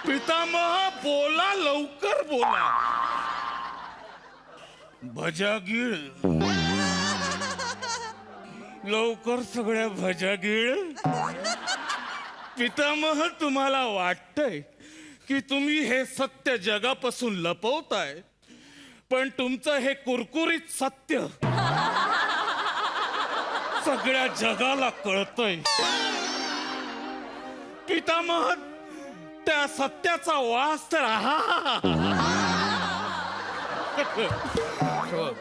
पितामह बोला, लवकर बोला. भजा गिळ. लवकर सगळ्या भजा गिळ. पितामह तुम्हाला वाटतंय की तुम्ही हे सत्य जगापासून लपवताय, पण तुमचं हे कुरकुरीत सत्य सगळ्या जगाला कळतंय. पितामह त्या सत्याचा वास तर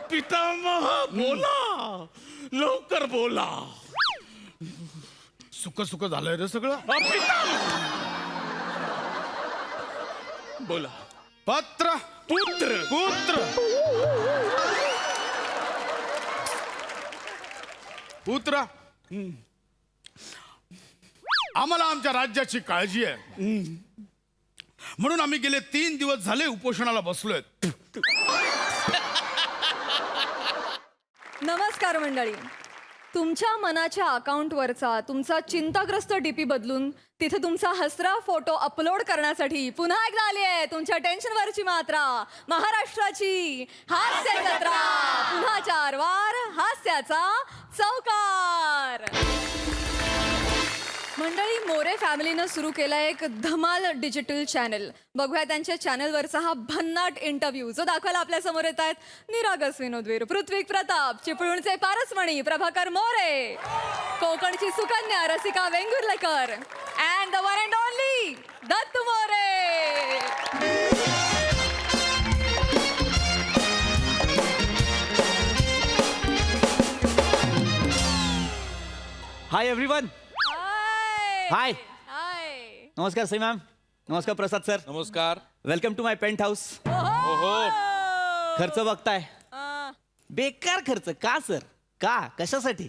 पितामह बोला, लवकर बोला. सुख सुख झालंय रे सगळं. पितामह बोला. पत्र पुत्र पुत्र पुत्र आम्हाला आमच्या राज्याची काळजी आहे, म्हणून आम्ही गेले 3 दिवस झाले उपोषणाला बसलोय. नमस्कार मंडळी. तुमच्या मनाच्या अकाउंटवरचा तुमचा चिंताग्रस्त डीपी बदलून तिथे तुमचा हसरा फोटो अपलोड करण्यासाठी पुन्हा एकदा आली आहे तुमच्या टेन्शनवरची मात्रा, महाराष्ट्राची हास्य जत्रा. पुन्हा 4 वार हास्याचा चौकार. मंडळी, मोरे फॅमिलीनं सुरू केला एक धमाल डिजिटल चॅनल. बघूया त्यांच्या चॅनलवरचा हा भन्नाट इंटरव्ह्यू, जो दाखवायला आपल्या समोर येत आहेत निरागस विनोदवीर पृथ्वी प्रताप, चिपळूणचे पारसमणी प्रभाकर मोरे, कोकणची सुकन्या Rasika Vengurlekar, and the one and only Datta More. Hi everyone. Hi. Hi. नमस्कार सई मॅम. नमस्कार प्रसाद सर. नमस्कार. Welcome to my paint house. खर्च बघताय, बेकार खर्च. का सर? का? कशासाठी?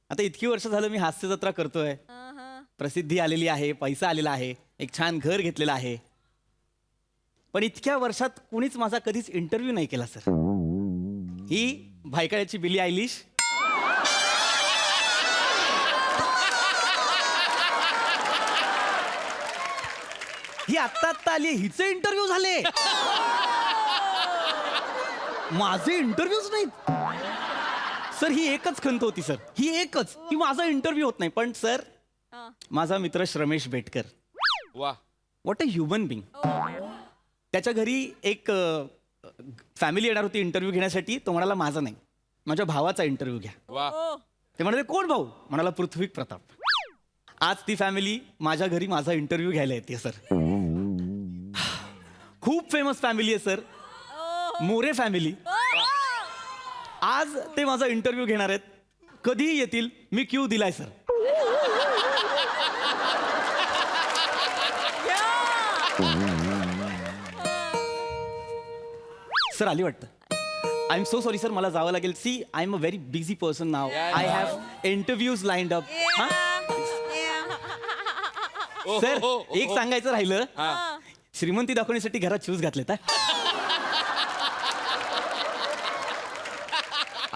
आता इतकी वर्ष झालं मी हास्य जत्रा करतोय, प्रसिद्धी आलेली आहे, पैसा आलेला आहे, एक छान घर घेतलेलं आहे, पण इतक्या वर्षात कुणीच माझा कधीच इंटरव्ह्यू नाही केला सर. ही भायकाळ्याची बिली आयलिश, ही आत्ता आली, हिचे इंटरव्ह्यू झाले, माझे इंटरव्ह्यूच नाहीत सर. ही एकच खंत होती सर, ही एकच, की माझा इंटरव्ह्यू होत नाही. पण सर, माझा मित्र श्रमेश बेटकर, वा, व्हॉट अ ह्युमन बिंग. त्याच्या घरी एक फॅमिली येणार होती इंटरव्ह्यू घेण्यासाठी. तो म्हणाला माझा नाही, माझ्या भावाचा इंटरव्ह्यू घ्या. वा. ते म्हणाले कोण भाऊ? म्हणाला पृथ्वी प्रताप. आज ती फॅमिली माझ्या घरी माझा इंटरव्ह्यू घ्यायला येते सर. खूप फेमस फॅमिली आहे सर, मोरे फॅमिली. आज ते माझा इंटरव्ह्यू घेणार आहेत. कधीही येतील, मी क्यू दिलाय सर. सर आली वाटतं. I am so sorry sir, मला जावं लागेल. See, I am a very busy person now. I have interviews lined up. Sir, एक सांगायचं राहिलं, श्रीमंती दाखवण्यासाठी घरात शूज घातलेत.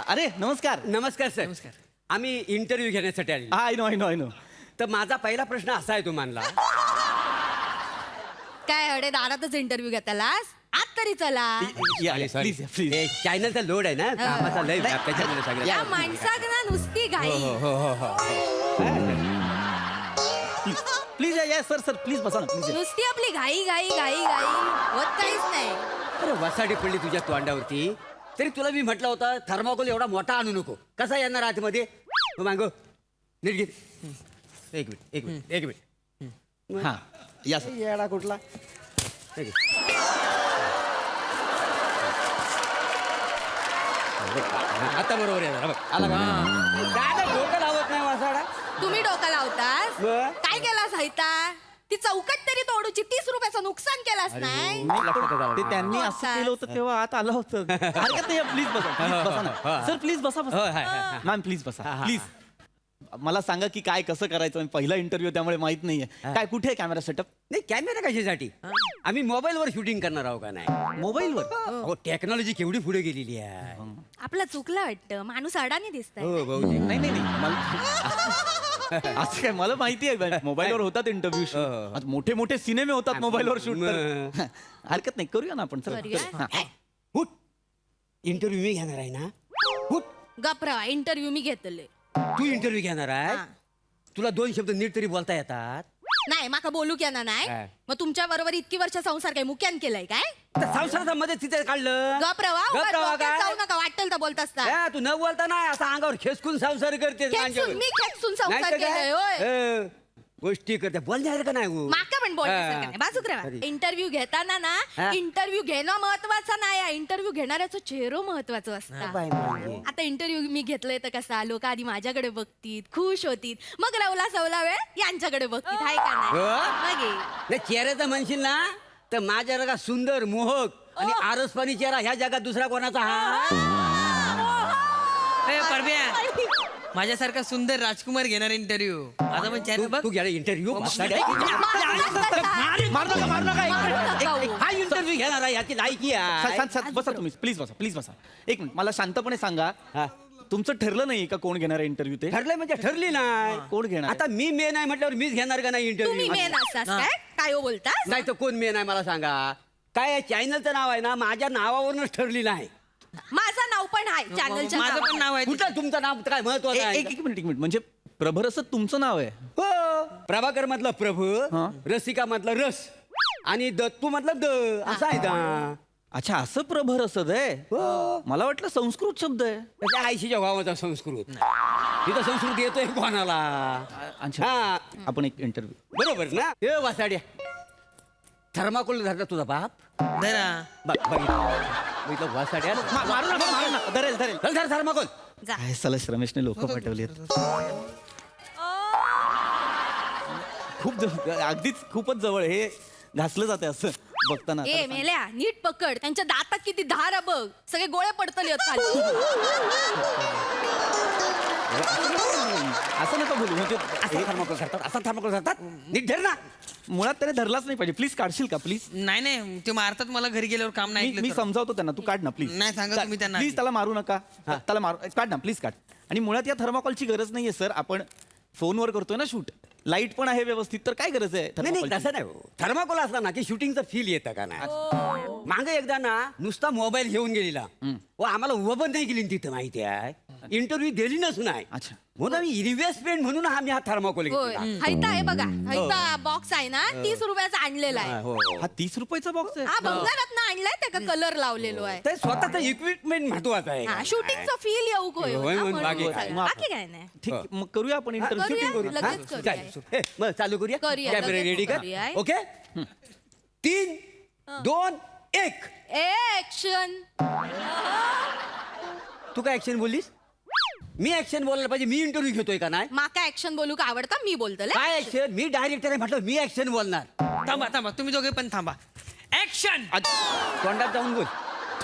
अरे नमस्कार. नमस्कार सर. नमस्कार. आम्ही इंटरव्ह्यू घेण्यासाठी आले. I know. तर माझा पहिला प्रश्न असा आहे तुम्हाला, काय अडे दारातच इंटरव्ह्यू घेतालास? आत तरी चला. प्लीज. चॅनलचा लोड आहे ना, कामाचा लय व्याप, त्याच्यामुळे सगळं. या माणसाक ना नुसती घाई. प्लीज या सर प्लीज बसा ना प्लीज. नुसती आपली घाई घाई घाई घाई होत काहीच नाही. अरे वसाडी पडली तुझ्या तोंडावरती, तरी तुला मी म्हटलं होतं थर्माकोल एवढा मोठा आणू नको. कसा येणार आतमध्ये? मागो नीट घे. एक मिनिट. हा या सर. येडा कुठला? हे घे. आता बरोबर येणार बघ. आला का? काय डोकं लावत नाही वासाडा. तुम्ही डोका लावतास? बर. काय केलास साहिता? ती चौकट तरी तोडूची 30 रुपयाचं नुकसान केलास नाही? ते त्यांनी असं केलं होतं तेव्हा आत आलं होतं. हरकत नाही, प्लीज बसा ना सर. प्लीज बसा मॅम, प्लीज बसा प्लीज. मला सांगा की काय कसं करायचं. पहिला इंटरव्ह्यू त्यामुळे माहित नाहीये. काय कुठे आहे कॅमेरा सेटअप? नाही, कॅमेरा कशासाठी? आम्ही मोबाईलवर शूटिंग करणार आहोत का नाही? मोबाईलवर? हो, टेक्नॉलॉजी केवढी पुढे गेलेली आहे. आपलं चुकलं वाटतं, माणूस अडाणी दिसतंय. हो भाऊजी. नाही मला असं काय मला माहिती आहे मोबाईलवर होतात इंटरव्ह्यू शूट आता मोठे मोठे सिनेमे होतात मोबाईलवर शूट हरकत नाही करूया ना आपण चला, करूया. करूया. हा. हुट इंटरव्ह्यू मी घेणार आहे ना हुट गप्रा इंटरव्ह्यू मी घेतले तू इंटरव्ह्यू घेणार आहे हा. तुला 2 शब्द नीट तरी बोलता येतात नाही माका बोलू क्या ना नाही काय? मग तुमच्या बरोबर इतकी वर्ष संसार काय मुक्यान केलाय काय तर संसाराचा मध्ये तिथे काढलं गप्रा गप रवा काय? जाऊ नका वाटेल तर बोलत असता ए, तू न बोलता नाही असा अंगावर खेचकून संसार करते खेचून, मी खेचून संसार केलाय, होय. गोष्टी करते बोलणार का नाही हो? माका पण बोलण्यासारखं नाही बाजूक Sorry. राहा इंटरव्ह्यू घेताना ना हा? इंटरव्ह्यू घेणं महत्वाचं नाही इंटरव्ह्यू घेणाऱ्याचा चेहरा महत्वाचा हा, असता बाई, बाई. आता इंटरव्ह्यू मी घेतलंय तर कसा लोक आधी माझ्याकडे बघतील खुश होतील मग रवला सवला वेळ यांच्याकडे बघतील हाय का नाही हो? मग ये. नाही चेहऱ्याचं म्हणशील ना तर माझ्या जगा सुंदर मोहक आणि आरसपाणी चेहरा ह्या जगात दुसरा कोणाचा ए, परब्या माझ्यासारखा सुंदर राजकुमार घेणार इंटरव्ह्यू आता पण चॅनल बघ तू घ्या इंटरव्ह्यू मारू नका, मारू नका. हा इंटरव्ह्यू घेणार आहे ह्याची लायकी आहे शांत, शांत, बसा तुम्ही प्लीज बसा एक मिनिट मला शांतपणे सांगा हा. तुमचं ठरलं नाही का कोण घेणार आहे इंटरव्ह्यू ते ठरलंय म्हणजे ठरली नाही कोण घेणार आहे? आता मी मेन आहे म्हटल्यावर मीच घेणार का नाही तुम्ही इंटरव्ह्यू मेन असतास काय काय हो बोलता नाही तर कोण मेन आहे मला सांगा काय चॅनलचं नाव आहे ना माझ्या नावावरूनच ठरलेलं आहे माझं नाव पण आहे चॅनलच्या माझं पण नाव आहे कुठं तुमचं नाव काय महत्वाचं आहे एक मिनिट म्हणजे प्रभर असं तुमचं नाव आहे हो प्रभाकर मधला प्रभू हा. रसिका मधला रस आणि दत्तू मधला द असं आहे का अच्छा असं प्रभर असत आहे हो मला वाटलं संस्कृत शब्द आहे त्याच्या आईशीच्या भावाचा संस्कृत तिथं संस्कृत येतोय कोणाला अच्छा हा आपण एक इंटरव्ह्यू बरोबर ना हे वासाड्या थर्माकोल धरला तुझा बाप धरा बघितलं वासाड्या मारू नका धरेल धरेल धर थर्माकोल जा. काय सलश रमेशने लोक पाठवली अगदीच खूपच जवळ हे घासलं जाते असं बघताना ए मेल्या नीट पकड त्यांच्या दातात किती धार आहे बघ सगळे गोळे पडतले आहेत खाली असं नका बोलू म्हणजे असा थर्माकोल धरतात असा थर्माकोल धरतात नीट धर ना मुळात त्याने धरलाच नाही पाहिजे प्लीज काढशील का प्लीज नाही ते मारतात मला घरी गेल्यावर काम नाही मी ऐकलं तर. समजावतो त्यांना तू काढ ना प्लीज नाही, सांगा तुम्ही त्यांना. प्लीज त्याला मारू नका त्याला मारू काढ ना प्लीज काढ आणि मुळात या थर्माकॉलची गरज नाहीये सर आपण फोनवर करतोय ना शूट लाईट पण आहे व्यवस्थित तर काय गरज आहे नाही नाही thermocol ची? तसं नाही थर्माकोल असला ना की शूटिंगचा फील येतं का नाही मागे एकदा ना नुसता मोबाईल घेऊन गेलेला व आम्हाला उभं पण नाही केली तिथं माहिती आहे इंटरव्ह्यू दिली नसून आहे अच्छा. म्हणून आम्ही इन्व्हेस्टमेंट म्हणून आम्ही हा थर्माकोल होय घेतला हैता आहे बघा हैता बॉक्स आहे ना 30 रुपयाचा आणलेला हा, आहे हो हा 30 रुपयाचा बॉक्स आहे हा बंगारात आणलाय त्याका कलर लावलेलो आहे ते स्वतःचं इक्विपमेंट महत्वाचं आहे हा शूटिंगचा फील येऊ होय, म्हणून बाकी काय. बाकी काय नाही ठीक आहे, मग करूया आपण करूया, इंटरव्ह्यू लगेच हा? करूया. चालेल. हे, मग चालू करूया करूया, कॅमेरा लगेच रेडी कर करूया. ओके 3 2 1 ऍक्शन तू काय ऍक्शन बोललीस मी ऍक्शन बोलायला पाहिजे मी इंटरव्ह्यू घेतोय का नाही माका ऍक्शन बोलू का आवडता मी बोलतो काय ऍक्शन मी डायरेक्टर आहे म्हटलं मी ऍक्शन बोलणार थांबा तुम्ही दोघे पण थांबा ऍक्शन तोंडात जाऊन बोल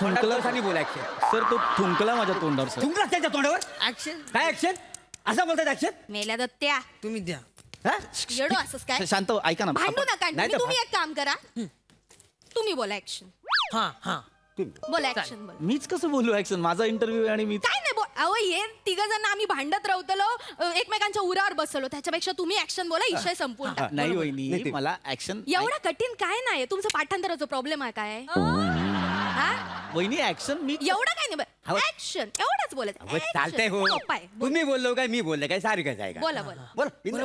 तोंडात बोल ऍक्शन सर तो थुंकला माझ्या तोंडावर सर तुमचा त्याच्या तोंडावर ऍक्शन काय ऍक्शन असं बोलतात ऍक्शन मेल्या दत्त्या तुम्ही द्या येडो असंच काय शांत ऐका ना भांडू आपण- नका नाही तर तुम्ही एक काम करा तुम्ही बोला ऍक्शन हा बोला ऍक्शन बोला मीच कसं बोलू ऍक्शन माझा इंटरव्ह्यू आहे आणि मी काय नाही अहो हे तिघ जण आम्ही भांडत राहतलो एकमेकांच्या उरावर बसलो त्याच्यापेक्षा तुम्ही ऍक्शन बोला विषय संपून टाक. नाही नाही वहिनी ते- मला ऍक्शन एवढा कठीण काय नाही तुमचं पाठांतराचा प्रॉब्लेम आहे काय हा? वहिनी ऍक्शन मी एवढं काय नाही ऍक्शन एवढंच बोलायचं अहो, चालतंय हो सोपं आहे. बोला. तुम्ही बोललो काय मी बोललो काय सारखंच आहे का बोला, बोला.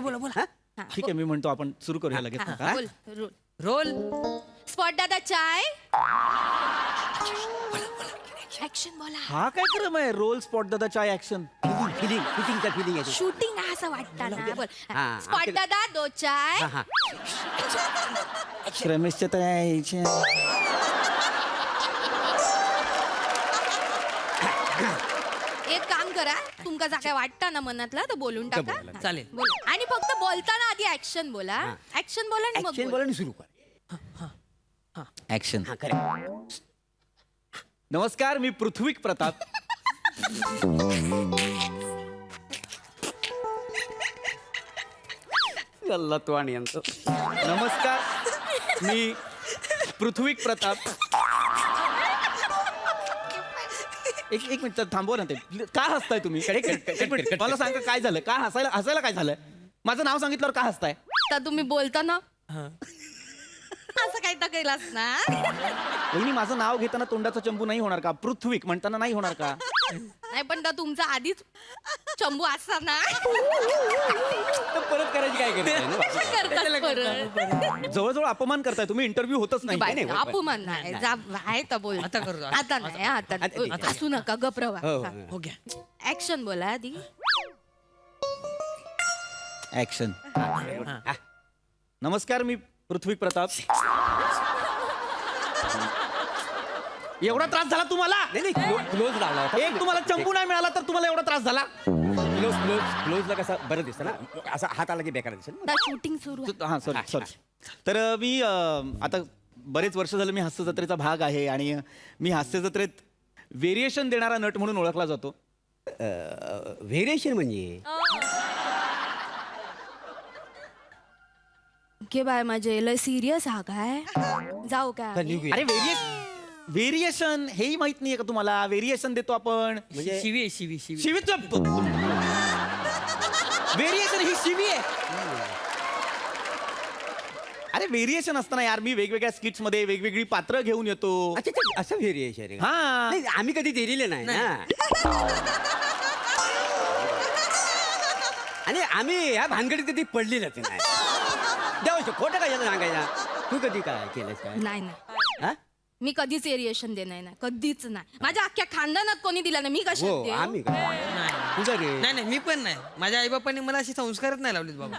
बोला हा? हा, ठीक आहे मी म्हणतो आपण सुरू करूया लगेच हा, हा? बोल रोल रोल स्पॉट दादा चाय ऍक्शन बोला हा काय क्रम आहे रोल स्पॉट दादा चाय ऍक्शन फिलिंग फिटिंगचा फिलिंग आहे शूटिंग असं वाटतं ना बोल हा, स्पॉट आमच्या- दादा दो चाय हा हा रमेशच्या तर यायच्या. एक काम करा तुमका जा काय वाटतं ना मनातला तर बोलून टाका बोला. हा, चालेल. बोला. आणि फक्त बोलताना आधी ऍक्शन बोला ऍक्शन बोला आणि मग ऍक्शन बोला. बोला आणि सुरू कर ऍक्शन हा करेक्ट नमस्कार मी पृथ्वीक प्रताप अल्ला तू आणि यांचं नमस्कार मी पृथ्वीक प्रताप एक मिनिट थांबवा ना ते का हसताय तुम्ही एक मिनिट मला सांगा काय झालं का हसायला काय झालं माझं नाव सांगितल्यावर का हसताय? तर तुम्ही बोलता ना असं काही तर केलास ना. वहिनी, माझं नाव घेताना तोंडाचा चंबू नाही होणार का? पृथ्वीक म्हणताना नाही होणार का? नाही पण तर तुमचा आधीच चंबू असता ना. तर परत करायची काय गरज आहे ना? करतात परत. जवळजवळ अपमान करताय तुम्ही, इंटरव्ह्यू होतच नाही. बाई, अपमान नाही जा आहे तर बोल. आता करतो, आता नाही आता नाही. आता. असू नका गप हो, हो. रवा. हो घ्या. ऍक्शन बोला आधी. ऍक्शन. नमस्कार, मी पृथ्वी प्रताप. एवढा त्रास झाला तुम्हाला? नाही क्लोज लावला होता. एक तुम्हाला चंपू नाही मिळाला तर तुम्हाला एवढा त्रास झाला? क्लोजला कसं बरं दिसतं ना, असा हात आला की बेकार दिसेल ना. शूटिंग सुरू आहे. हा सॉरी. तर मी आता बरेच वर्ष झालं मी हास्य जत्रेचा भाग आहे आणि मी हास्य जत्रेत व्हेरिएशन देणारा नट म्हणून ओळखला जातो. व्हेरिएशन म्हणजे घे बाय माझे लय सिरियस हा काय जाऊ काय का आम्ही? निघूया? अरे व्हेरिएशन हेही माहित नाहीये का तुम्हाला? व्हेरिएशन देतो आपण. म्हणजे शिवी आहे, शिवी शिवी. शिवीचं व्हेरिएशन ही शिवी आहे. अरे व्हेरिएशन असताना यार मी वेगवेगळ्या स्किट्स मध्ये वेगवेगळी पात्र घेऊन येतो. अच्छा अच्छा, असं व्हेरिएशन आहे का? हा. नाही, आम्ही कधी दिलेले नाही ना. आणि आम्ही ह्या भानगडीत कधी पडलेलंच नाही. देवाचं खोटं काय सांगायला. तू कधी काय केलंस काय? नाही नाही हा? मी कधीच एरिएशन देणार नाही, कधीच नाही. माझ्या अख्ख्या खानदानात कोणी दिला नाही, मी हो कशात देऊ? आम्ही काय? तुझं रे नाही नाही मी पण नाही. माझ्या आईबापांनी मला अशी संस्कारच नाही लावलीत बाबा.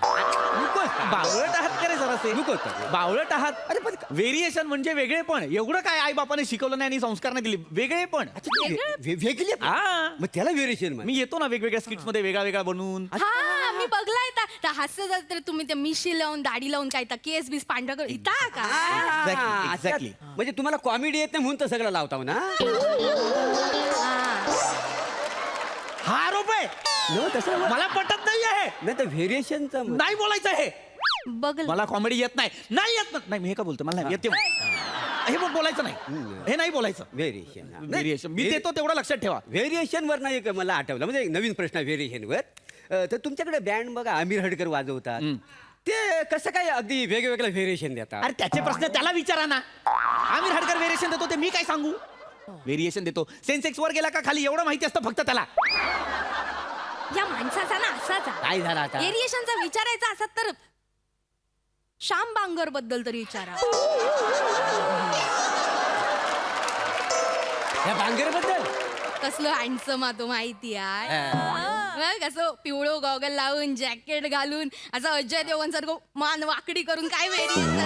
बावळट आहात का रे जरासे? नको तर. बावळट आहात. अरे पण व्हेरिएशन म्हणजे वेगळेपण. एवढं काय आई बापाने शिकवलं नाही आणि संस्कार नाही दिले. वेगळेपण. वेगळी आहे. हा. मग त्याला व्हेरिएशन म्हण. मी येतो ना वेगवेगळ्या स्किट्स मध्ये वेगळा वेगळा बनवून. हा मी बघलाय त्या हास्य जत्रेत तुम्ही ते मिशी लावून दाढी लावून काय तर केस बीस पांढरा करून इथं का Exactly. म्हणजे तुम्हाला कॉमेडी येत नाही म्हणून तर सगळं लावताव ना. हा आरोप आहे. न, तसं मला पटत नाही आहे. नाही तर व्हेरिएशनचं नाही बोलायचं हे. बघल मला कॉमेडी येत नाही. नाही येत नाही. मी हे का बोलतो? मला नाही येते. हे पण बोलायचं नाही. हे नाही बोलायचं. व्हेरिएशन व्हेरिएशन मी देतो तेवढं लक्षात ठेवा. व्हेरिएशन वर नाही एक मला आठवलं, म्हणजे एक नवीन प्रश्न व्हेरिएशन वर. तर तुमच्याकडे बँड बघा आमिर हडकर वाजवतात. ते कसं काय अगदी वेगवेगळं व्हेरिएशन देतात? अरे त्याचे प्रश्न त्याला विचारा ना. आमिर हडकर व्हेरिएशन देतो ते मी काय सांगू? व्हेरिएशन देतो. सेन्सेक्स वर गेला का खाली एवढं माहिती असतं फक्त त्याला. या माणसाचा ना असाच काय झालं आता? एरिएशनचा विचारायचा असत तर श्याम बांगर बद्दल तरी विचारा. या बांगर बद्दल कसलं हँडसम तो माहिती आहे. कसं पिवळो गॉगल लावून जॅकेट घालून असं अजय देवगण सारखं मान वाकडी करून काय व्हेरिएशन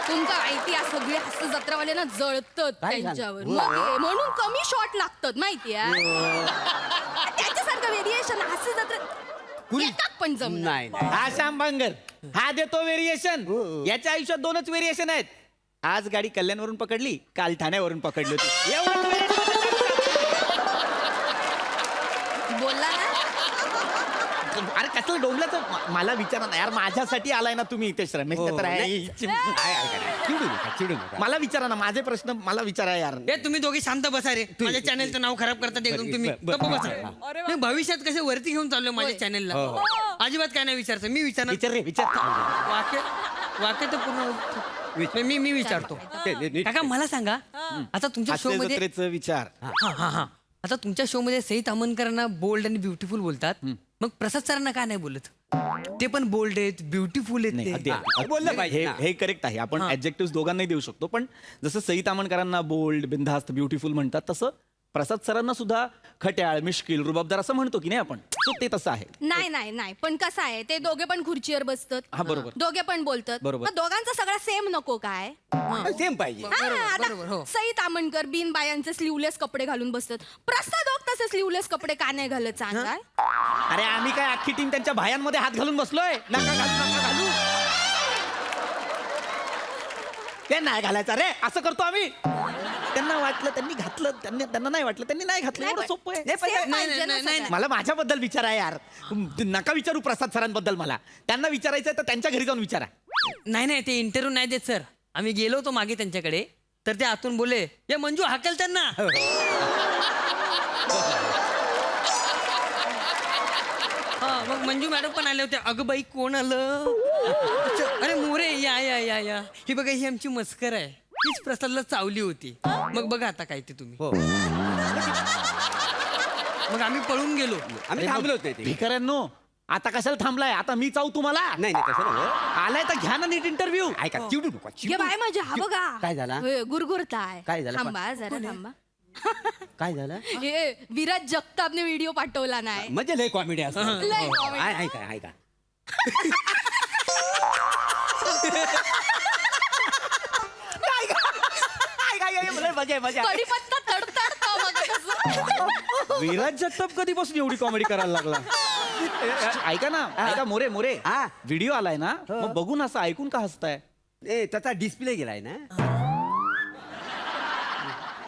तुमचं माहिती आहे सगळे हास्य जत्रावाले ना जळतात काय झालं? त्यांच्यावर. मग म्हणून कमी शॉट लागतात माहिती आहे. त्याच्यासारखं व्हेरिएशन हास्य जत्रेत एकात पण जमणार नाही नाही. हा श्याम बांगर हा देतो व्हेरिएशन. याच्या आयुष्यात दोनच व्हेरिएशन आहेत. आज गाडी कल्याणवरून पकडली, काल ठाण्यावरून पकडली होती. एवढंच variation. बोलला ना. अरे कसलं डोंबल्याचं मला विचारा ना यार. माझ्यासाठी आलाय ना तुम्ही इथे श्रमेश हो, तर आहे. नाही. चिडू नका, चिडू नका. मला विचारा ना. माझे प्रश्न मला विचारा यार. ए तुम्ही दोघे शांत बसा रे. माझ्या चॅनलचं नाव खराब करतात एकदम तुम्ही. गप्प बसा. मी भविष्यात कसे वरती घेऊन चाललोय माझ्या चॅनलला. अजिबात काय नाही विचारतो. मी विचारणार. विचार रे विचार. वाक्य तर पूर्ण मी विचारतो. नीट- काका मला सांगा आता तुमच्या शो हास्य मध्ये जत्रेचं विचार. हा आता तुमच्या शो मध्ये सई तामणकरांना बोल्ड आणि ब्युटिफुल बोलतात. मग प्रसाद सरांना का नाही बोलत? ते पण बोल्ड आहेत, ब्युटिफुल नाही, आहेत अगदी- ते. अगदी- बोललं पाहिजे हे ना. हे करेक्ट आहे. आपण ऍडजेक्टिव्ह दोघांनाही देऊ शकतो. पण जसं सई तामणकरांना बोल्ड, बिनधास्त, ब्युटिफुल म्हणतात तसं प्रसाद सरांना सुद्धा खट्याळ, मिश्किल, रुबाबदार असं म्हणतो की नाही आपण. सो ते तसं आहे. नाही नाही नाही पण कसं आहे ते दोघे पण खुर्चीवर बसतात. हा, बरोबर. दोघे पण बोलतात. बरोबर. मग दोघांचा सगळा सेम नको काय? सेम पाहिजे. हा, बरोबर, हो. आता सई तामणकर बिन बायांचे स्लीवलेस कपडे घालून बसतात. प्रसाद ओक तसे स्लीवलेस कपडे का नाही घालत सांगाल? अरे आम्ही काय अख्खी टीम त्यांच्या भायांमध्ये हात घालून बसलोय. नका घालू. ते नाही घालायचं रे असं करतो आम्ही. त्यांना वाटलं त्यांनी घातलं, त्यांना नाही वाटलं त्यांनी नाही घातलं. एवढं सोपं आहे. Same पाहिजे ना नाही, सगळ्या. मला माझ्याबद्दल विचारा यार. नका विचारू प्रसाद सरांबद्दल. मला त्यांना विचारायचं तर त्यांच्या घरी जाऊन विचारा. नाही ते इंटरव्ह्यू नाही देत सर. आम्ही गेलो होतो मागे त्यांच्याकडे तर ते आतून बोले या मंजू हाकल त्यांना. मग मंजू मॅडम पण आले होते. अगं बाई कोण आलं? अरे मोरे या या या या. ही बघा ही आमची मस्कर आहे. हीच प्रसादला चावली होती. मग बघा आता काय ते तुम्ही. हो मग आम्ही पळून गेलो. आम्ही थांबलो होते ते. भिकाऱ्यांनो, आता कशाला थांबलाय? आता मी चावू तुम्हाला? नाही नाही तसं नाही. आलाय तर घ्या ना नीट इंटरव्ह्यू. ऐका चिडू नका घे चिडू. बाय माझ्या हा बघा काय झाला? गुरगुरताय. काय झालं? थांबा जरा थांबा. काय झालं? हे विराज जगतापने व्हिडिओ पाठवला नाही. म्हणजे लय कॉमेडी असतं. लय comedy. ऐका ऐका. मजा. कढीपत्ता तडतडतो मग कसं. विराज जगताप कधीपासून एवढी कॉमेडी करायला लागला? ऐका ना, ऐका मोरे मोरे, हा. व्हिडिओ आलाय ना, मग बघून असं ऐकून का हसताय? ए त्याचा डिस्प्ले गेलाय ना.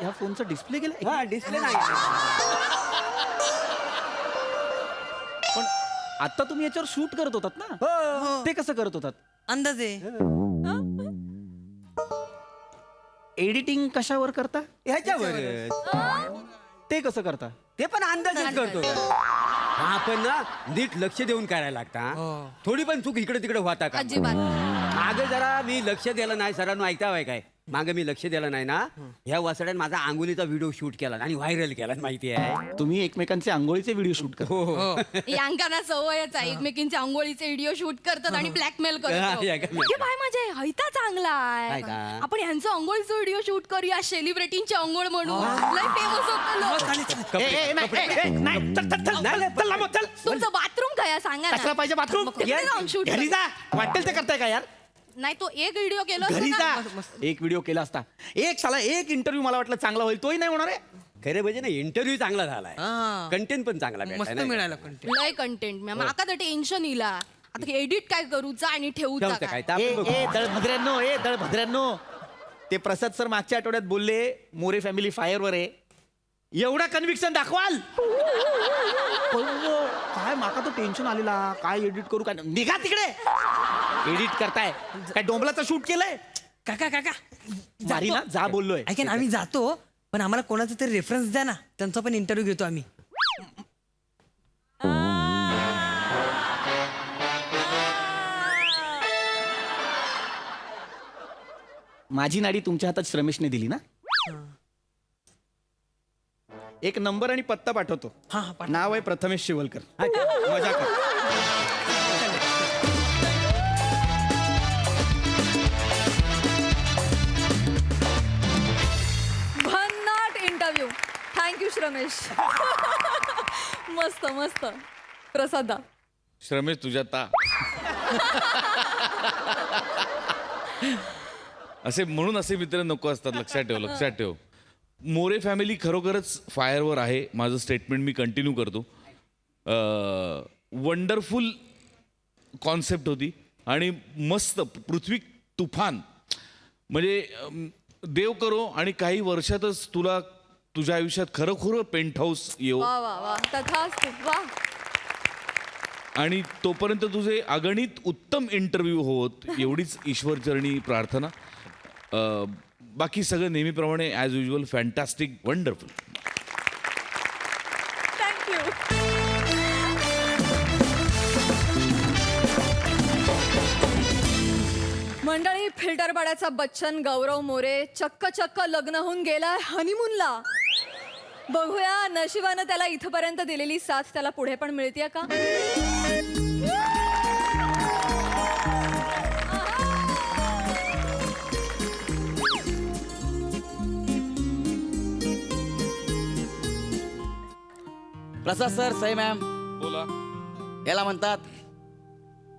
या फोनचा डिस्प्ले गेलाय? हा डिस्प्ले नाही. पण आता तुम्ही याच्यावर शूट करत होतात ना? हो. ते कसं करत होतात? अंदाजे एडिटिंग कशावर करता? ह्याच्यावर ते कसं करता? ते पण अंदाजच करतो. हा पण ना नीट लक्ष देऊन करायला लागता. थोडी पण चूक इकडे तिकडे होता का? अजिबात. मागे जरा मी लक्ष दिलं नाही. सरांनो ऐकताय काय? मागे मी लक्ष दिलं नाही ना, ह्या वासड्याने माझा अंगुलीचा व्हिडिओ शूट केला आणि व्हायरल केला. माहिती आहे? तुम्ही एकमेकांचे आंघोळीचे व्हिडिओ शूट करता? यांकांना सवयच आहे. एकमेकींचे आंघोळीचे व्हिडिओ शूट करतात आणि ब्लॅकमेल हा, करतात. या का? घे बाय माझे हैता चांगला काय आहे. का? आपण यांचं अंघोळीचं व्हिडिओ शूट करूया. सेलिब्रिटींची अंघोळ म्हणून लय फेमस होतं. तुमचं बाथरूम काय आहे सांगा कसला ना. पाहिजे बाथरूम? तिकडे जाऊन shoot घरी करू. जा. वाटेल ते करताय का यार? नाही तो एक व्हिडिओ केला घरी असता जा. ना. एक व्हिडिओ केला असता. एक इंटरव्ह्यू मला वाटलं चांगला होईल, तोही नाही होणार आहे. खरे म्हणजे ना इंटरव्ह्यू चांगला झालाय. हा. कंटेंट पण चांगला मस्त भेटलाय ना. मिळाला कंटेंट. लय कंटेंट माका तर टेन्शन इला. आता एडिट काय करूचा आणि ठेवूचा ठेवतं काय. काय? दळभद्र्यांनो, ते प्रसाद सर मागच्या आठवड्यात बोलले मोरे फॅमिली फायरवर आहे. एवढा कन्व्हिक्शन दाखवाल? काय माका तो टेन्शन आलेला. काय एडिट करू काय? निघा तिकडे. एडिट करताय काय? डोंबलाचं शूट केलंय? काका काका मारी ना जा बोललोय. ऐका ना आम्ही जातो पण आम्हाला कोणाचा तरी रेफरन्स द्या ना. त्यांचा पण इंटरव्ह्यू घेतो आम्ही. माझी नाडी तुमच्या हातात श्रमेशने दिली ना? एक नंबर आणि पत्ता पाठवतो. हा हा पाठवा. नाव आहे प्रथमेश शिवलकर. मजा कर. भन्नाट इंटरव्ह्यू. थँक्यू श्रमेश. मस्त मस्त. प्रसादा श्रमेश तुझ्या असे म्हणून असे मित्र नको असतात. लक्षात ठेव. मोरे फॅमिली खरोखरच फायरवर आहे. माझं स्टेटमेंट मी कंटिन्यू करतो. वंडरफुल कॉन्सेप्ट होती आणि मस्त पृथ्वी तुफान. म्हणजे देव करो आणि काही वर्षातच तुला तुझ्या आयुष्यात खरोखर पेंट हाऊस येऊ वा वा वा. तथास्तु. वा. आणि तोपर्यंत तुझे अगणित उत्तम इंटरव्ह्यू होत एवढीच ईश्वरचरणी प्रार्थना. बाकी सगळं नेहमीप्रमाणे as usual fantastic wonderful. Thank you. मंडळी, फिल्टरपाड्याचा बच्चन गौरव मोरे चक्क लग्न होऊन गेलाय हनीमूनला. बघूया नशिबानं त्याला इथपर्यंत दिलेली साथ त्याला पुढे पण मिळतेय का? प्रसाद सर, सई मॅम, बोला. याला म्हणतात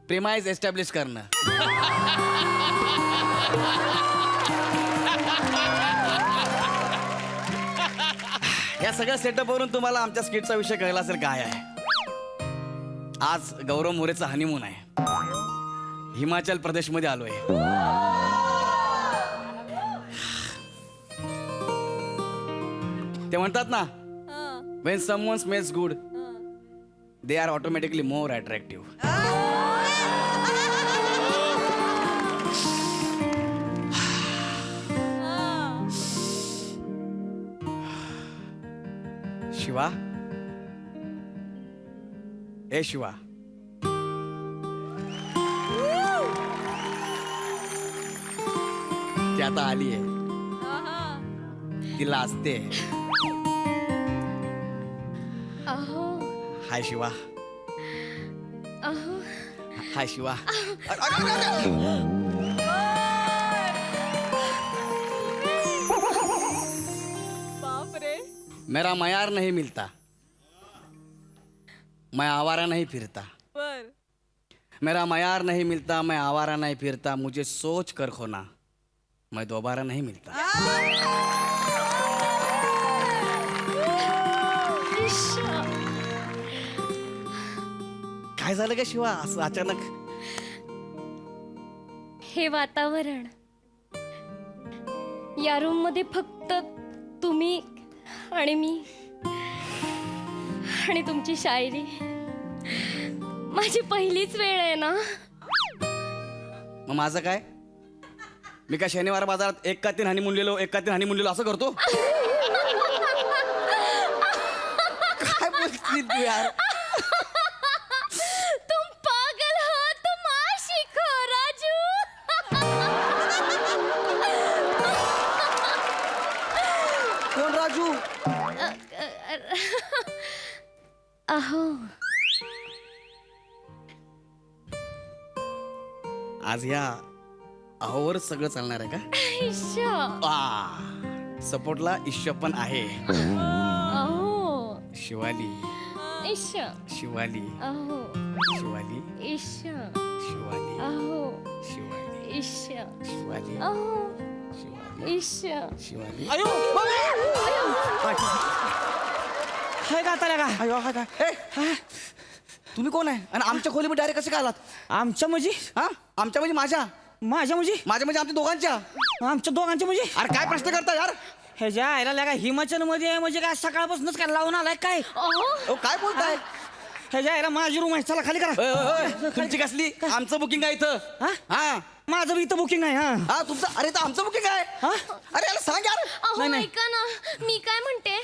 प्रेमाइज एस्टॅब्लिश करणं. या सगळ्या सेटअपवरून तुम्हाला आमच्या स्किटचा विषय कळला असेल काय आहे. आज गौरव मोरेचा हनीमून आहे. हिमाचल प्रदेशमध्ये आलोय. ते म्हणतात ना, when someone smells good, they are automatically more attractive. Shiva, ए शिवा, आता आली आहे, तिला असते. अहो हाय शिवा. अहो हाय शिवा. बापरे. मेरा मयार नहीं मिलता, मैं आवारा नहीं फिरता. बर. मेरा मयार नहीं मिलता, मैं आवारा नहीं फिरता. मुझे सोच कर खोना, मैं दोबारा नहीं मिलता. काय झालं का शिवा असं अचानक? हे वातावरण, या रूम मध्ये फक्त तुम्ही आणि मी आणि तुमची शायरी. माझी पहिलीच वेळ आहे ना. मग माझं काय? मी काय शनिवार बाजारात एक का तीन हनीमून लिहिलो, एक का तीन हनीमून लिहिलो असं करतो? काय बोलती तू यार? तुम पागल हो, तुम आशिक हो राजू. कोण राजू? अहो आज या अहोवर सगळं चालणार आहे का? सपोर्टला ईश्वर पण आहे. अहो शिवाली, ईश्य, शिवाली, अहो शिवाली, ईश्य, शिवाली, अहो शिवाली, ईश्य, शिवाली, अहो शिवाली, ईश्य. शिवाली. अयो हाय का आता का? अयो, हा काय? ए, तुम्ही कोण आहे आणि आमच्या खोलीमध्ये डायरेक्ट कसे काय आलात? आमच्या म्हणजे हा, आमच्या म्हणजे माझ्या माझ्या म्हणजे म्हणजे आमच्या दोघांच्या. आमच्या दोघांच्या म्हणजे अरे काय प्रश्न करता यार? ह्याच्या आयला लागा हिमाचल मध्ये म्हणजे काय सकाळपासूनच काय लावून आलाय काय? ओ, काय बोलताय? ह्याच्या आयला माझी रूम आहे, चला खाली करा. ओय, ओय, ओय, तुमची कसली? आमचं बुकिंग आहे इथं. हा? हा माझं बी इथं बुकिंग आहे. हा हा तुमचं. अरे तर आमचं बुकिंग आहे. हा? अरे याला सांग यार. अहो नाही, नाही. ऐका ना, मी काय म्हणते,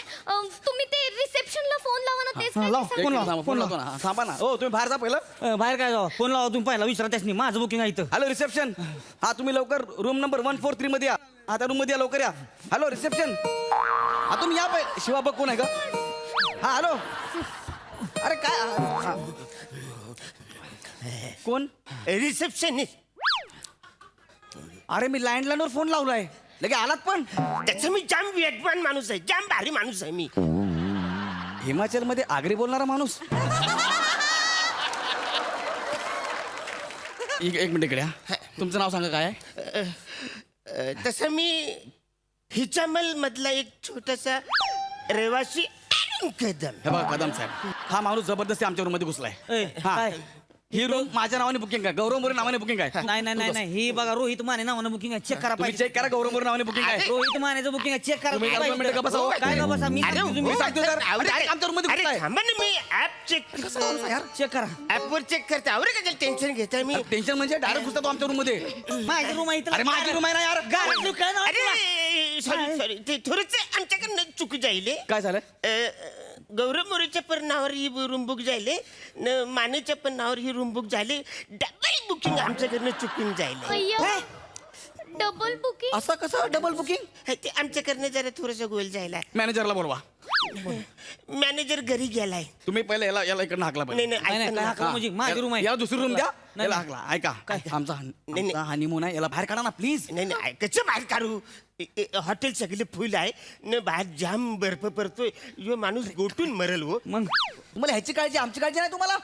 तुम्ही ते रिसेप्शनला फोन लावा ना. तेच काय लाव, ते सांगते. फोन लाव. फोन लावतो ना. थांबा ना. हो तुम्ही बाहेर जा पहिलं. बाहेर काय जाऊ, फोन लावा तुम्ही पहिला, विचारा त्यासनी माझं बुकिंग आहे इथं. Hello reception. हा तुम्ही लवकर रूम नंबर 143 मध्ये या. हा त्या रूम मध्ये या, लवकर या. Hello reception. हा तुम्ही या पाहिजे. शिवा बघ कोण आहे का? हा हॅलो. अरे काय हा. कोण? रिसेप्शनिस्ट. अरे मी लँडलाईनवर फोन लावलाय, लगे आलात पण. त्याचं मी जाम वेटवान माणूस आहे, जाम भारी माणूस आहे मी. हिमाचल मध्ये आगरी बोलणारा माणूस. एक मिनिट इकडे या. तुमचं नाव सांगा काय आहे? तसं मी हिचामल मधला एक छोटासा रहिवासी कदम. हे बघा कदम साहेब, हा माणूस जबरदस्ती आमच्या रूम मध्ये घुसलाय. ए, हा. काय? ही रूम माझ्या नावाने बुकिंग आहे, गौरव मोरे नावाने बुकिंग आहे. नाही नाही नाही नाही, ही बघा रोहित माने नावानं बुकिंग आहे, चेक करा तुम्ही पाहिजे. चेक करा, गौरव मोरे नावाने बुकिंग आहे. रोहित मानेचं बुकिंग आहे, चेक करा तुम्ही पाहिजे. एक मिनिट गप्प बसा, हो. काय का बसा, मी अरे, सांगतो मी तुम्ही. सांगतो तर. अरे, direct आमच्या रूम मध्ये अरे घुसलाय. थांबा ना, मी ऍप चेक चेक करा. ऍपवर चेक करते. अरे काय टेन्शन घेताय मी? टेन्शन म्हणजे डायरेक्ट घुसता तो आमच्या रूम मध्ये. माझी रूम आहे इथं. अरे माझी रूम आहे ना यार. गावातलं काय नाव तुला? अरे सॉरी सॉरी, ते थोडंच आमच्याकडनं चूक जाईल. काय झालं? गौरव मोरेच्या पण नावावर ही रूम बुक झाले न मानेच्या पण नावावर ही रूम बुक झाली. डबल बुकिंग आमच्याकडनं चुकून जाईल. अय्या, डबल बुकिंग. असं कसं डबल बुकिंग? ते आमच्याकडनं जरा थोडंसं गोल जायला. मॅनेजरला बोलवा. मॅनेजर घरी गेलाय. तुम्ही पहिले याला इकडनं हाकला नाही पाहिजे. नाही, नाही, ऐका काय ना. हाकला म्हणजे माझी रूम आहे. याला दुसरी रूम द्या. नाही, याला नाही. हाकला. ऐका आमचा नाही. हनीमून आहे, याला बाहेर काढा ना प्लीज. नाही नाही, ऐकायचं बाहेर काढू. हॉटेल सगळे फुल आहे न, बाहेर जाम बर्फ पडतोय. यो माणूस गोटून मरल हो. मग तुम्हाला ह्याची काळजी, आमची काळजी नाही तुम्हाला?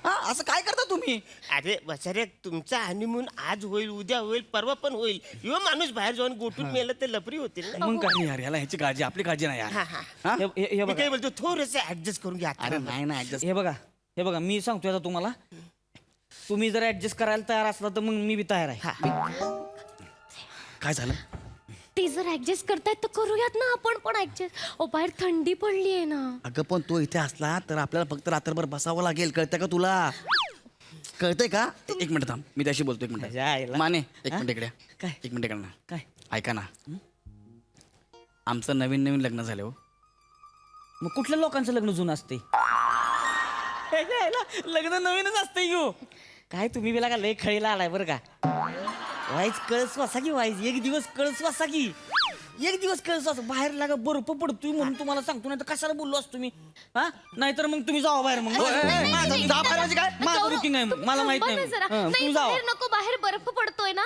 हा असं काय करता तुम्ही? अरे बसारे, तुमचा हनीमून आज होईल, उद्या होईल, परवा पण होईल. यो माणूस बाहेर जाऊन गोटून मेला तर लपरी होतील ना. मग काय यार, याला ह्याची काळजी, आपली काळजी नाही यार. हा, हा. हा? हे मी बघा, काय बोलतो, थोडस ऍडजस्ट करून घ्या. अरे नाही ना ऍडजस्ट. हे बघा मी सांगतोय आता तुम्हाला, तुम्ही जर ऍडजस्ट करायला तयार असला तर मग मी बी तयार आहे. काय झालं? ते जर ऍडजस्ट करतायत तर करूयात ना आपण पण ऍडजस्ट. ओ बाहेर थंडी पडली आहे ना. अगं पण तो इथे असला तर आपल्याला फक्त रात्रभर बसावं लागेल, कळतंय का तुला? कळतंय का? एक मिनिट थांब, मी त्याशी बोलतो. एक त्याच्या आईला. मिनिट माने, एक हा? मिनिट इकडे. काय? एक मिनिट इकडे. काय? ऐका ना, आमचं नवीन नवीन लग्न झालं हो. मग कुठल्या लोकांचं लग्न जुनं असते? लग्न नवीनच असते यो. काय तुम्ही बिला का लय खळीला आलाय बरं का. वाईज कळस वासा की वाईज एक दिवस कळस वासा की एक दिवस कळस वासा बाहेर लागा बर्फ पडतोय म्हणून तुम्हाला सांगतो नाही तर कशाला बोललो असतो मी हा नाहीतर मग तुम्ही जावा बाहेर मग जा बाहेर म्हणजे काय माझं बुकिंग आहे मग. मला माहित नाही जरा हं, नाही तुम्ही जावा बाहेर नको बाहेर बर्फ पडतोय ना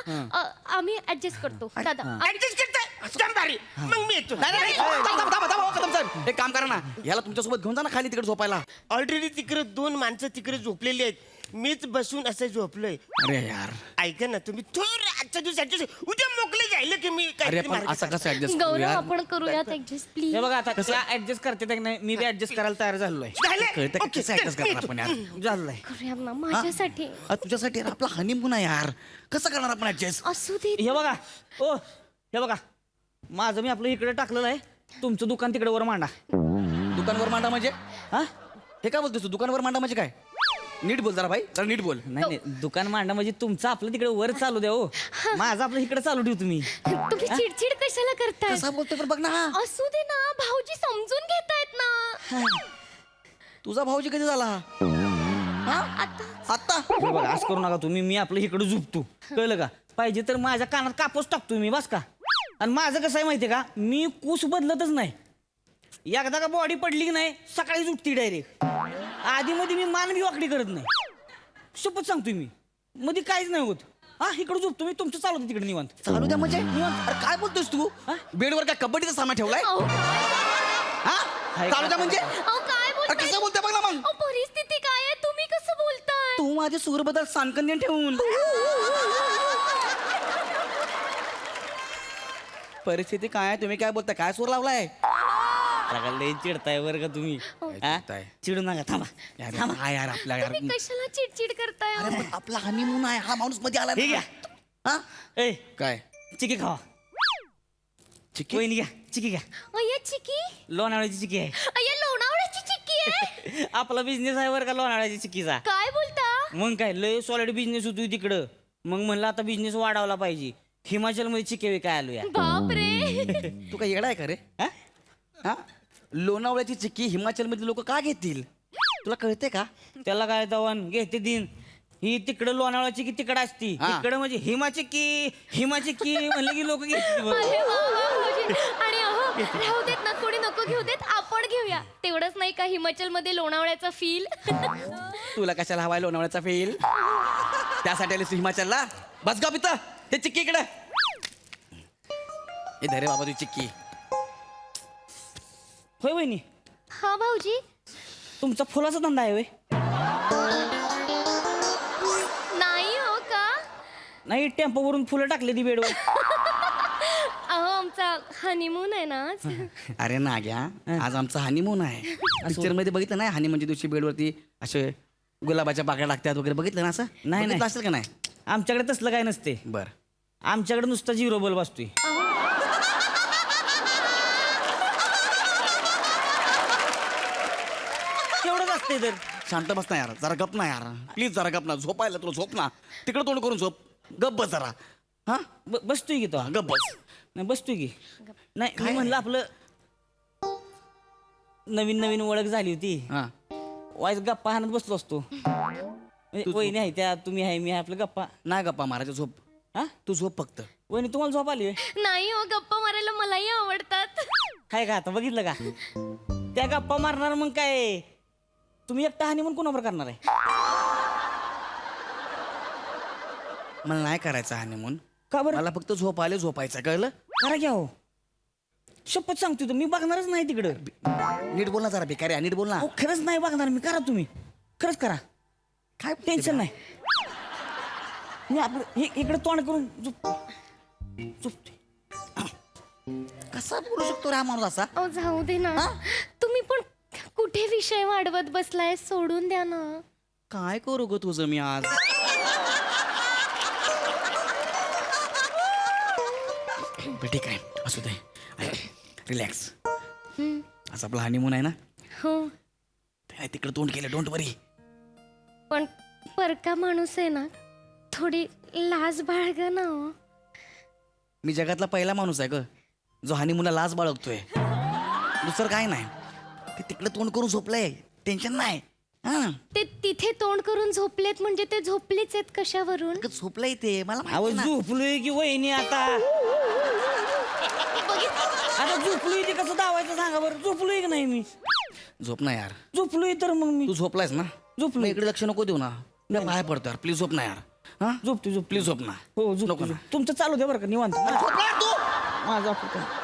आम्ही ऍडजस्ट करतो दादा ऍडजस्ट करताय एकदम भारी मग मी येतो नाही, नाही, नाही. थांबा, कदम साहेब. एक काम करा ना याला तुमच्यासोबत घेऊन जा ना खाली तिकडे झोपायला. ऑलरेडी तिकडे 2 माणसं तिकडे झोपलेली आहेत मीच बसून असं झोपलोय. अरे यार ऐका ना तुम्ही थोडं आजच्या दिवसाची उद्या मोकळे जायला की मी अरे काहीतरी पण मार्ग असं कसं ऍडजस्ट गौरव आपण करूयात ऍडजस्ट प्लीज हे बघा आता कसं ऍडजस्ट करते ते नाही मी बी ऍडजस्ट करायला तयार झालोय झालंय? कळतं का ओके, कसं ऍडजस्ट मी करणार आपण यार झालंय करूयात ना माझ्यासाठी तुझ्यासाठी यार, आपला हनीमून आहे यार कसं करणार आपण ऍडजस्ट असू दे हे बघा ओ हे बघा माझं मी आपलं इकडे टाकलेलं आहे तुमचं दुकान तिकडे वर मांडा दुकानवर मांडा म्हणजे हा हे काय बोलतोस तू दुकानवर मांडा म्हणजे काय नीट बोल जरा भाई जरा नीट बोल नाही नाही दुकान मांडा म्हणजे तुमचं आपलं तिकडे वर चालू द्या हो माझं आपलं इकडे चालू ठेवू तुम्ही तुम्ही चिडचिड कशाला करताय कसा बोलतोय पण बघ ना हा असू दे ना भाऊजी समजून घेतायत ना तुझा भाऊजी कधी झाला हा आता हे बघा असं करू नका तुम्ही मी आपलं इकडे झुपतो कळलं का पाहिजे तर माझ्या कानात कापूस टाकतो मी बस का आणि माझं कसं आहे माहितीये का मी कूस बदलतच नाही एकदा का बॉडी पडली की नाही सकाळीच उठती डायरेक्ट आधी मध्ये मी मान बी वाकडी करत नाही शपथ सांगतोय मी मध्ये काहीच नाही होत हा इकडे झोपतो मी तुमचं चालू तिकडे निवांत चालू द्या म्हणजे निवांत अरे काय बोलतोस तू बेडवर काय कबड्डीचा सामान ठेवलाय अहो, हा चालू द्या म्हणजे अहो, काय अरे बोलताय कसं बोलते बघ ना मग अहो, परिस्थिती काय आहे तुम्ही कसं बोलताय तू माझे सूर बदल सांकन्य ठेवून परिस्थिती काय आहे तुम्ही काय बोलताय काय सूर लावलाय लय चिडताय बरं का तुम्ही हा? चिडू नका थांबा थांबा हा यार आपल्या यार तुम्ही कशाला चिडचिड करताय अरे पण आपला हनीमून आहे हा माणूस मध्ये आला ठीक हा ए काय चिकी खावा चिकी वहिनी घ्या चिकी घ्या अय्या चिकी लोणावळ्याची चिकी आहे अय्या लोणावळ्याची चिक्की आहे आपला बिझनेस आहे बरं का लोणावळ्याची चिकीचा काय बोलता मग काय लय सॉलिड बिझनेस होतो तिकडं मग म्हणलं आता बिझनेस वाढवला पाहिजे हिमाचल मध्ये चिके काय आलो या बाप रे तू काय येडा आहे का रे हा? हा लोणावळ्याची चिक्की हिमाचल मधले लोक का घेतील तुला कळते का त्याला काय दवन घेते दिन ही तिकडं लोणावळ्याची की तिकडं असती तिकडं म्हणजे हिमाचिक्की म्हणले की लोक घेतील बघ. अरे वा वा भाऊजी. आणि अहो राहू देत ना कोणी नको घेऊ देत आपण घेऊया तेवढंच नाही का हिमाचल मध्ये लोणावळ्याचा फील तुला कशाला हवाय लोणावळ्याचा फेल त्यासाठी आलीस तू हिमाचलला बस गा पिता हे चिक्की इकडे हे धरे बाबा तू चिक्की होय वहिनी हा भाऊजी तुमचा फुलाचा धंदा आहे होय नाही हो का नाही टेम्पोवरून फुलं टाकले ती बेडवर अहो आमचा हनीमून आहे ना आज अरे नाग्या आज आमचा हनीमून आहे पिक्चर मध्ये बघितलं नाही हनीमूनच्या दिवशी बेडवरती असे गुलाबाच्या बागा लागतात वगैरे बघितलं ना असं नाही नाही असेल का नाही आमच्याकडे तसलं काय नसते बर आमच्याकडे नुसता झिरो बल्ब असतोय एवढंच असते तर शांत बस ना यार जरा गप ना यार प्लीज जरा गप ना झोपायला तुला झोप ना तिकडे तोंड करून झोप गप बस जरा हा बसतोय की तो गप बस नाही बसतोय की नाही मी म्हणलं आपलं नवीन नवीन ओळख झाली होती वाईस गप्पा हाणत बसलो असतो वहिनी आहे त्या तुम्ही आहे मी आहे आपलं गप्पा नाही गप्पा मारायचं झोप हा तू झोप फक्त वहिनी तुम्हाला झोप आली नाही हो गप्पा मारायला मलाही आवडतात काय का आता बघितलं का त्या गप्पा मारणार मग काय तुम्ही एकटा हनीमून कोणावर करणार आहे मला नाही करायचं हनीमून का बरं मला फक्त झोप आले झोपायचं कळलं करा घ्या हो शपथ सांगतो तर मी बघणारच नाही तिकडं नीट बोल ना जरा बेकारी नीट बोल ना खरंच नाही बघणार मी करा तुम्ही खरंच करा काय टेन्शन नाही मी आपलं इकडे तोंड करून झोपते कसा बोलू शकतो रे हा माणूस असा अहो जाऊ दे ना तुम्ही पण कुठे विषय वाढवत बसलाय सोडून द्या ना काय करू ग तुझं मी आज ठीक आहे असू दे रिलॅक्स असं आपला हनीमून आहे ना हो तिकडे तोंड केलं डोंट वरी पण परका माणूस आहे ना थोडी लाज बाळगा ना हो. मी जगातला पहिला माणूस आहे ग जो हनीमूनला लाज बाळगतोय दुसरं काय नाही ते तिकडे तोंड करून झोपलंय टेन्शन नाही हा ते तिथे तोंड करून झोपलेत म्हणजे ते झोपलेच आहेत कशावरून? झोपलंय ते मला माहिती ना. झोपलोय की वहिनी आता आता झोपलोय ते कसं दावायचं सांगा बरं. झोपलोय की नाही मी? झोप ना यार. झोपलोय तर मग मी तू झोपलायस ना? झोपलोय. मग इकडे लक्ष नको देऊ ना. मी बाहेर पडतो यार, प्लीज झोप ना यार. हा झोपतो प्लीज झोप ना. हो झोपतो नको ना. तुमचं चालू द्या बरं का निवांत. माझा आपलं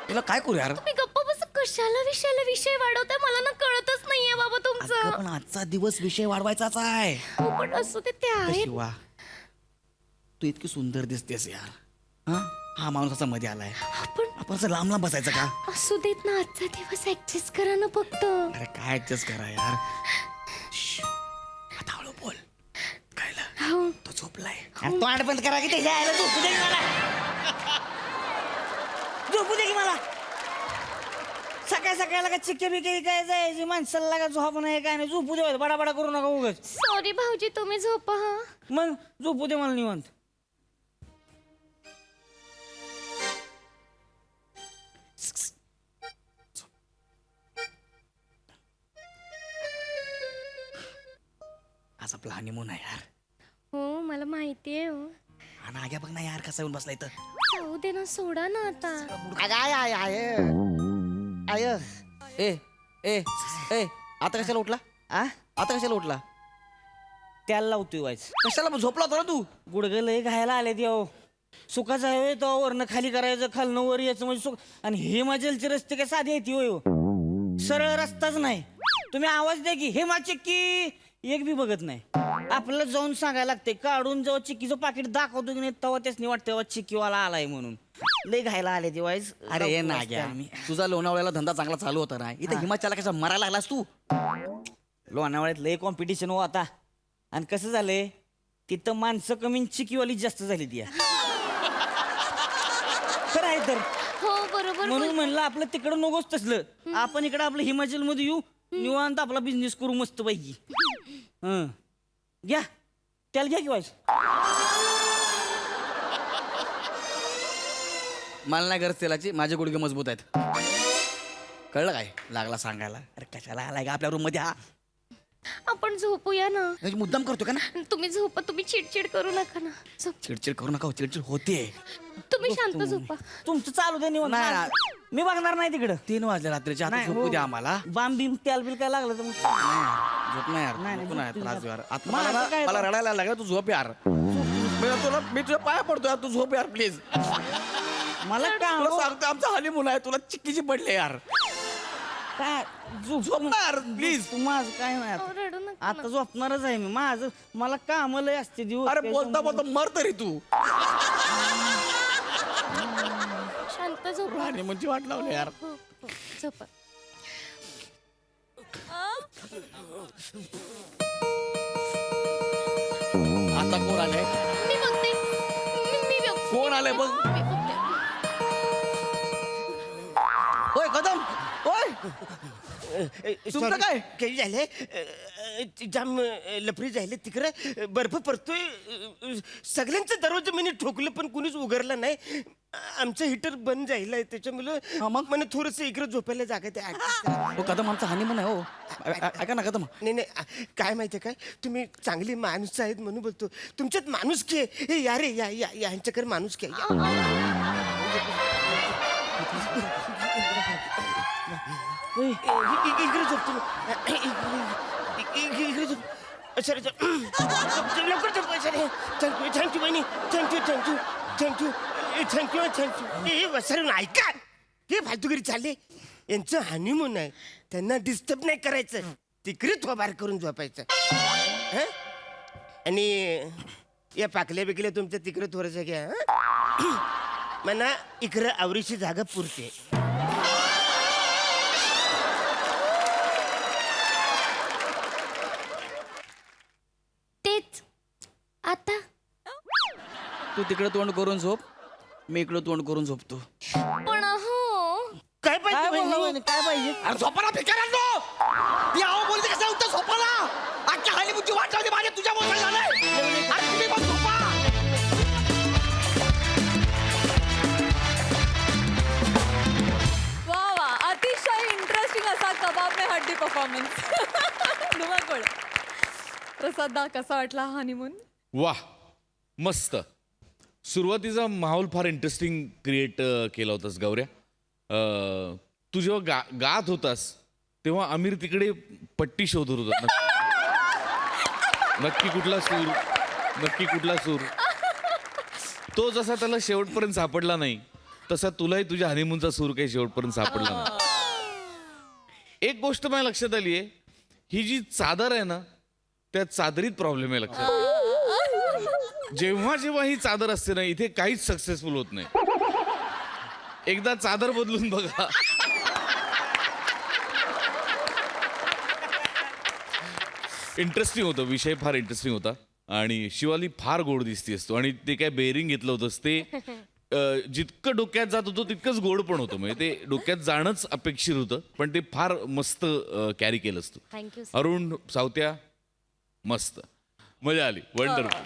तुला काय करू यार? तुम्ही गप्प बस, कशाला विषय वाढवताय मला ना कळतच नाहीये बाबा अगं, तुमचं. पण आजचा दिवस विषय वाढवायचाच आहे. हो, पण असू ते आहेत. शिवा, तू इतकी सुंदर दिसतेस यार. हा माणूस असा मध्ये आलाय, आपण असं लांब लांब बसायचं का? असू देत ना, आजचा दिवस ऍडजस्ट करा ना फक्त. अरे काय ऍडजस्ट करा यार. श्श्श. आता हळू बोल. कळलं? हो. तो झोपलाय. तोंड बंद करा की त्याच्या आईला झोपू दे की मला. झोपू दे की मला. सकाळ सकाळला का चिक्के बिके काय जायची माणसाला का झोप नाही काय नाही. झोपू दे बडा बडा करू नका उगाच. सॉरी भाऊजी, तुम्ही झोपा. हा मग झोपू दे मला निवांत. आज आपला हनीमून आहे यार. हो मला माहितीये. हो हा ना, आग्या बघ ना यार कसा येऊन बसला इथं. जाऊ दे ना, सोडा ना आता. आय ए ए ए आता कशाला उठला? आता कशाला उठला? त्याला लावतोय वाईस. कशाला झोपला होता ना तू? गुडघं लय घायला आले ते अहो. सुखाचा आहे तो वरनं खाली करायचं खालनं वर यायचं म्हणजे सुख. आणि हिमाचलचे रस्ते काय साधे येते होय हो. सरळ रस्ताच नाही. तुम्ही आवाज द्या की हेमा चिक्की, एक बी बघत नाही. आपल्याला जाऊन सांगायला लागते. काढून जेव्हा चिक्कीचं पाकिट दाखवतो की नाही तेव्हा त्याच वाटतं तेव्हा चिक्कीवाला आलाय म्हणून. लय घायला आले ते वाईस. अरे ना ग्या, तुझा लोणावळ्याला धंदा चांगला चालू होता ना, इथे हिमाचलला कसा मरायला लागलास तू? लोणावळ्यात लय कॉम्पिटिशन हो आता. आणि कसं झालंय तिथं माणसं कमी आणि चिक्कीवाली जास्त झाली ती. खरं आहे तर. हो बरोबर. म्हणून म्हणलं आपलं तिकडं नकोच तसलं. आपण इकडं आपलं हिमाचल मध्ये येऊ, निवांत आपला बिझनेस करू मस्त पैकी. घ्या त्याला घ्या की वाईस. मला नाही गरज तेलाची, माझे गुडघे मजबूत आहेत. कळलं काय? लागला सांगायला. अरे कशाला आलाय का आपल्या रूम मध्ये? हा आपण झोपूया ना. म्हणजे मुद्दाम करतो का ना? तुम्ही झोपा, तुम्ही चिडचिड करू नका ना. झोप. चिडचिड करू नका, चिडचिड होते. तुम्ही शांत झोपा. तुमचं चालू दे निवांत. नाही. मी बघणार नाही तिकडं. 3 वाजले रात्रीच्या. आता झोपू द्या आम्हाला. बाम बीम त्याल बिल काय लागलं तर मग. झोप नाही यार. नाही, नको नाही झोप त्रास तुझा. यार. आता मला मला काय- मला रडायला लागला. तू झोप यार. मी तुझ्या पाया पडतो यार, तू झोप यार प्लीज. मला काय तुला सांगतो आमचा हनीमून आहे, तुला चिक्कीची पडले यार. काय झोप ना यार प्लीज. तू माझं काय नाही अहो, आता. रडू नका आता झोपणारच आहे मी. माझं मला काम लय असते दिवस. अरे बोलता बोलता मर तरी तू. शांत झोपा. हनीमूनची वाट लावली यार. हो, हो, झोपा. आता कोण आलंय? मी बघते. मी बघते. कोण आलंय बघ. मी बघते. होय कदम, होय तुमचं काय? काही झालंय जाम लफरी झाले तिकडे बर्फ पडतोय. सगळ्यांचं दरवाजा मी ठोकलं पण कुणीच उघडलं नाही. आमचं हिटर बंद झालंय त्याच्यामुळं मग? मला थोडस इकडे झोपायला जागा ते adjust करा. हो कदम, आमचा हनीमून आहे. हो ऐका ना कदम. नाही काय माहितीये काय, तुम्ही चांगली माणूस आहेत म्हणून बोलतो. तुमच्यात माणूस की हे या रे यांच्याकडे माणूस की इकडे झोपतो. इकडे झोप. सर लवकर झोप. सर थँक्यू बहिणी. थँक्यू. सर ऐका, हे फालतूगिरी चालले. यांचं हनीमून आहे, त्यांना डिस्टर्ब नाही करायचं. तिकडे थोबार करून झोपायचं. हं? आणि या पाकल्या बिकल्या तुमच्या तिकडे थोडंसं घ्या. म्हणा इकडं आवरीची जागा पुरते. तेच आता. तू तिकडे तोंड करून झोप, मी इकडे तोंड करून झोपतो. पण हो काय काय पाहिजे बोलला बहिणी? वहिनी? काय पाहिजे? अरे झोपाला भिकाऱ्यांनो! ती आहो बोलते कसं उठतं झोपाला? अख्ख्या हनीमूनची वाट लावली माझ्या तुझ्या मोबाईल झालंय. अरे तुम्ही पण झोपा. वा वा, अतिशय इंटरेस्टिंग असा कबाब में हड्डी परफॉर्मन्स. प्रसाददा कसा वाटला हनीमून? वा मस्त. सुरुवातीचा माहोल फार इंटरेस्टिंग क्रिएट केला होतास गौऱ्या. तू जेव्हा गात होतास तेव्हा आमिर तिकडे पट्टी शोधत होता. नक्की कुठला सूर, नक्की कुठला सूर. तो जसा त्याला शेवटपर्यंत सापडला नाही तसा तुलाही तुझ्या हनीमूनचा सूर काही शेवटपर्यंत सापडला नाही. एक गोष्ट माझ्या लक्षात आली आहे, ही जी चादर आहे ना त्या चादरीत प्रॉब्लेम आहे लक्षात. जेव्हा जेव्हा ही चादर असते ना इथे काहीच सक्सेसफुल होत नाही. एकदा चादर बदलून बघा. इंटरेस्टिंग होतं, विषय फार इंटरेस्टिंग होता आणि शिवाली फार गोड दिसती असतो आणि ते काय बेरिंग घेतलं होतंस ते जितकं डोक्यात जात होतं तितकंच गोड पण होतं. म्हणजे ते डोक्यात जाणंच अपेक्षित होतं पण ते फार मस्त कॅरी केलं असतं. थँक्यू. अरुण सावत्या मस्त मजा आली. वंडरफुल.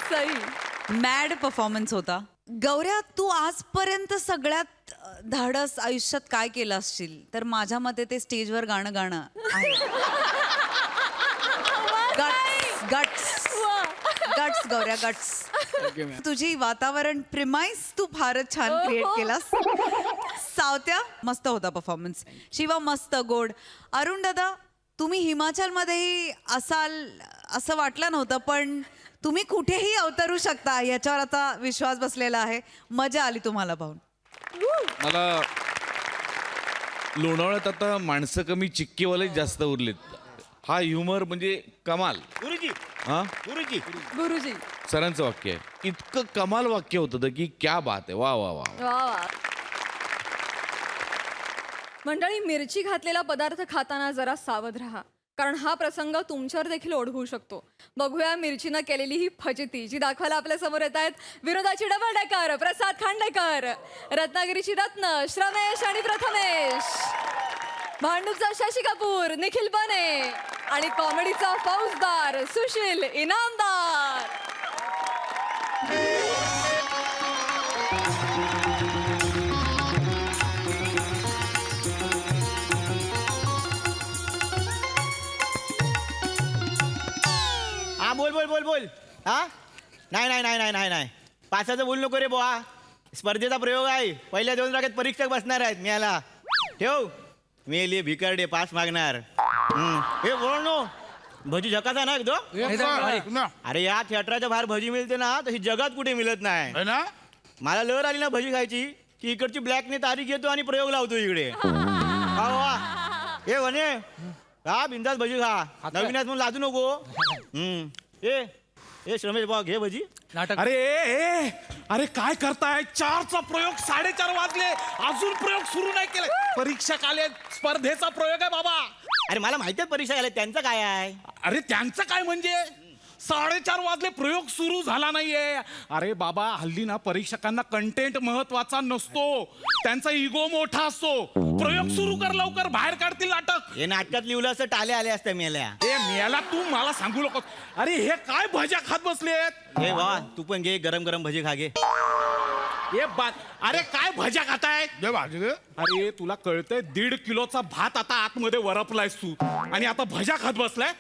सई मॅड परफॉर्मन्स होता. गौऱ्या, तू आजपर्यंत सगळ्यात धाडस आयुष्यात काय केलं असशील तर माझ्या मते ते स्टेजवर गाणं गाणं आहे. गट्स गट्स गौऱ्या, गट्स. तुझी वातावरण प्रिमाइस तू फारच छान क्रिएट केलास. सावत्या मस्त होता परफॉर्मन्स. शिवा मस्त गोड. अरुण दादा, तुम्ही हिमाचलमध्येही असाल असं वाटलं नव्हतं पण तुम्ही कुठेही अवतरू शकता याच्यावर आता विश्वास बसलेला आहे. मजा आली तुम्हाला पाहून. मला लोणावळ्यात आता माणसं कमी चिक्कीवालेच जास्त उरलेत. हा ह्युमर म्हणजे कमाल. गुरुजी हा गुरुजी गुरुजी. सरांचं वाक्य आहे. इतकं कमाल वाक्य होतं की क्या बात आहे. वा वा वा. वा वा. मंडळी, मिरची घातलेला पदार्थ खाताना जरा सावध राहा कारण हा प्रसंग तुमच्यावर देखील ओढवू शकतो. बघूया मिरचीनं केलेली ही फजिती जी दाखवायला आपल्या समोर येत आहेत विनोदाची डबल डेकर प्रसाद खांडेकर, रत्नागिरीची रत्न श्रमेश आणि प्रथमेश, भांडूपचा शशी कपूर निखिल बने आणि कॉमेडीचा फौजदार सुशील इनामदार. हा बोल बोल बोल बोल. हा नाही नाही नाही नाही नाही नाही पासाचं बोल नको रे बुवा. स्पर्धेचा प्रयोग आहे. पहिल्या 2 रागात परीक्षक बसणार आहेत. मी आला ठेव. मी लिहि भिकारडे पास मागणार. हे बोल नो भजी झकाचा ना एकदम. अरे या थिएटरच्या बाहेर भजी मिळते ना तशी जगात कुठे मिळत नाही है ना? मला लहर आली ना भजी खायची की इकडची ब्लॅकने तारीख घेतो आणि प्रयोग लावतो इकडे. वा वा. हे म्हणे हा बिंदास भजी खा. नवीन म्हणून लाजू नको. ए श्रमेश भाऊ घे भजी. अरे काय करताय? 4चा प्रयोग 4:30 वाजले अजून प्रयोग सुरू नाही केलाय. परीक्षक आले, स्पर्धेचा प्रयोग आहे बाबा. अरे मला माहिती आहे परीक्षा आल्या त्यांचं काय आहे. अरे त्यांचं काय म्हणजे 4:30 वाजले प्रयोग सुरू झाला नाहीये. अरे बाबा हल्ली ना परीक्षकांना कंटेंट महत्वाचा नसतो, त्यांचा इगो मोठा असतो. प्रयोग सुरू कर लवकर, बाहेर काढतील नाटक. हे नाटकात लिहिलं असं टाले आले असते मेल्या. ए मेला तू मला सांगू नकोस. अरे हे काय भज्या खात बसलेत. हे बाबा तू पण घे गरम गरम भजी खा घे. अरे काय भज्या खाताय. दे भाजी दे. अरे तुला कळतंय 1.5 किलोचा भात आता आतमध्ये वरपलायस तू आणि आता भज्या खात बसलाय.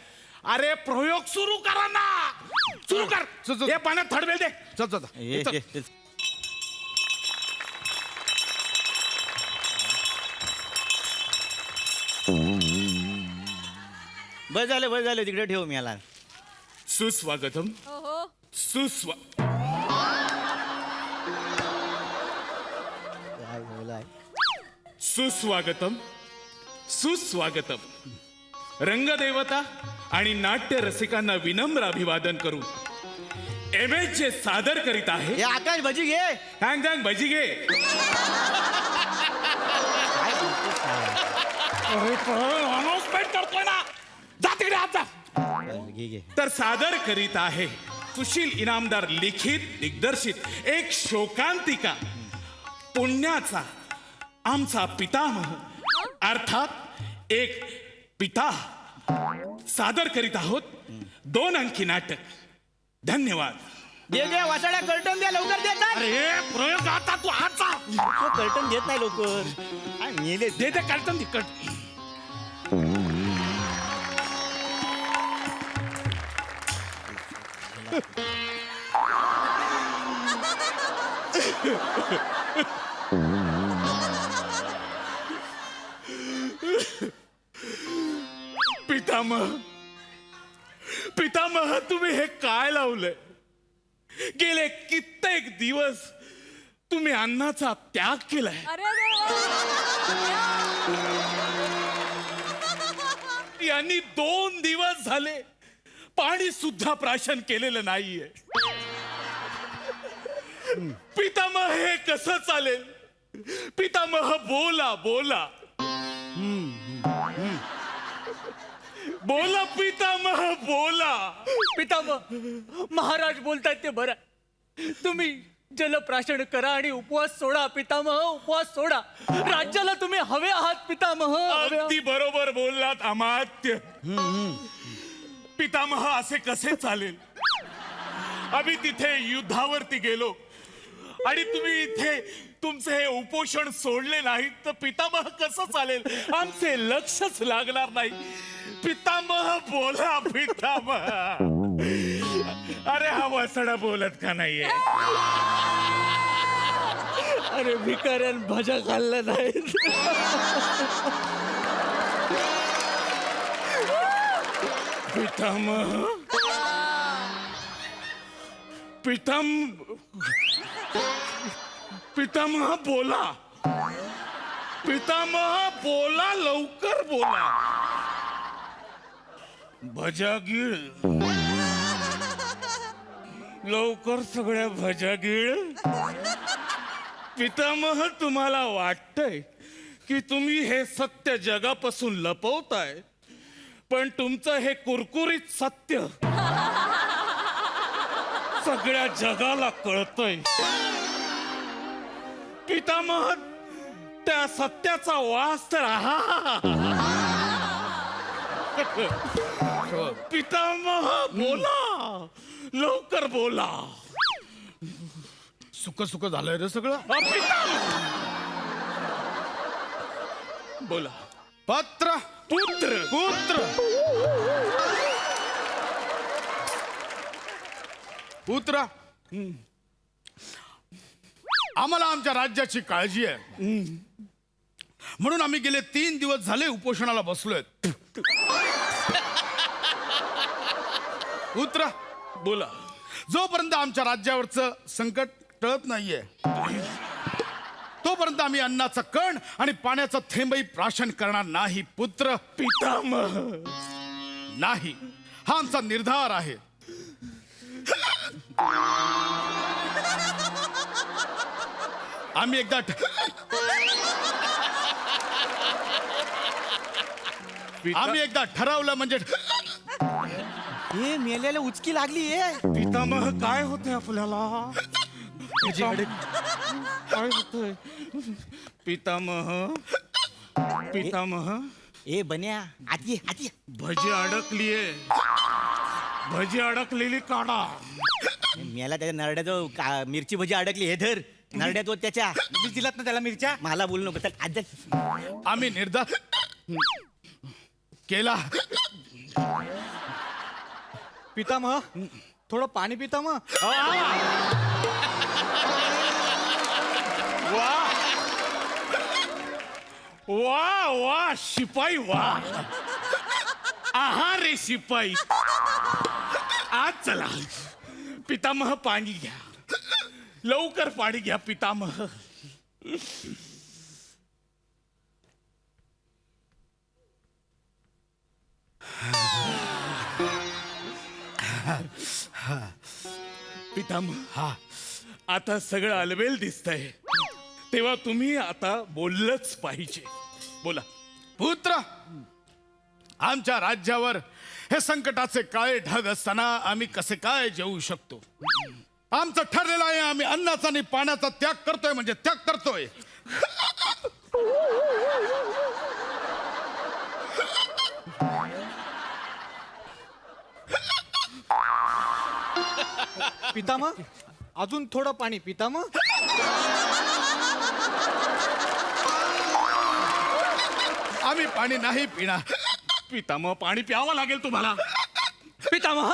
अरे प्रयोग सुरू करा ना. सुरू कर. हे पाण्यात थडवेल दे. चल चल हे, चल. हे. बस झालं तिकडे ठेव मी आला. सुस्वागतम. सुस्वागतम सुस्वागतम. रंगदेवता आणि नाट्य रसिकांना विनम्र अभिवादन करून एमएच जे सादर करीत आहे. हे आकाश भजी घे. हँग हँग भजी घे. अनाउन्समेंट करतोय ना. जा तिकडे आता. घे. तर सादर करीत आहे सुशील इनामदार लिखित दिग्दर्शित एक शोकांतिका पुण्याचा आमचा पितामह अर्थात एक पिता सादर करीत आहोत 2 अंकी नाटक. धन्यवाद. दे वासाड्या कर्टन द्या लवकर देत नाही. अरे प्रयोग आता तू आजचा कर्टन देत नाही लवकर. मेले दे कर्टन तिकट. पितामह, पितामह, तुम्ही हे काय लावलंय? गेले कित्येक दिवस तुम्ही अन्नाचा त्याग केलाय. अरे यांनी 2 दिवस झाले पाणी सुद्धा प्राशन केलेलं नाहीये. पितामह, हे कसं चालेल? पितामह, बोला बोला बोला पितामह, बोला. पितामह, महाराज बोलतायत ते बरं. तुम्ही जलप्राशन करा आणि उपवास सोडा पितामह, उपवास सोडा. राज्याला तुम्ही हवे आहात पितामह. अगदी बरोबर बोललात अमात्य. पितामह, असे कसे चालेल? आम्ही तिथे युद्धावरती गेलो आणि तुम्ही इथे तुमचे हे उपोषण सोडले नाहीत तर पितामह कसं चालेल? आमचे लक्षच लागणार नाही. पितामह, बोला पितामह. अरे हा वसडा बोलत का नाहीये? अरे भिकाऱ्यान भजा खाल्ल्या नाहीत. पितामह, पितामह, बोला. पितामह, बोला, लवकर बोला. भजा गिळ, लवकर सगळ्या भजा गिळ. पितामह, तुम्हाला वाटतंय की तुम्ही हे सत्य जगापासून लपवताय, पण तुमचं हे कुरकुरीत सत्य सगळ्या जगाला कळतंय. पितामह, त्या सत्याचा वास तर पितामह, बोला, लवकर बोला. सुख सुख झालंय रे सगळं. पितामह, बोला. पुत्र पुत्र, आम्हाला आमच्या राज्याची काळजी आहे, म्हणून आम्ही गेले 3 दिवस झाले उपोषणाला बसलोय. पुत्र, बोला. जोपर्यंत आमच्या राज्यावरचं संकट टळत नाहीये तोपर्यंत आम्ही अन्नाचा कण आणि पाण्याचा थेंबही प्राशन करणार नाही. पुत्र, पितामह, नाही, हा आमचा निर्धार आहे. आम्ही एकदा ठरवलं म्हणजे हे मेल्याला उचकी लागली आहे. पितामह, काय होतंय आपल्याला? काय होतंय? पितामह, पितामह, ए बन्या, आती आती. भजी अडकलीये. भजी अडकलेली काढा. मेला त्याच्या नरड्याचं मिरची भजी अडकली. हे धर नरड्यात वर त्याच्या. मी दिलात ना त्याला मिरच्या. मला बोलू नको. चल आज आम्ही निर्धार केला. पितामह, थोडं पाणी पितामह. वा वा वा, शिपाई वा. आहा रे शिपाई. आज चला. पितामह, पाणी घ्या, लवकर पाणी घ्या पितामह. पितामह, हा आता सगळं अलबेल दिसतंय, तेव्हा तुम्ही आता बोललंच पाहिजे. बोला. पुत्र, आमच्या राज्यावर हे संकटाचे काळे ढग असताना आम्ही कसे काय जेवू शकतो? आमचं ठरलेलं आहे, आम्ही अन्नाचा आणि पाण्याचा त्याग करतोय म्हणजे त्याग करतोय. पितामह, अजून थोडं पाणी पितामह. आम्ही पाणी नाही पिणार. पितामह, पाणी प्यावं लागेल तुम्हाला. पितामह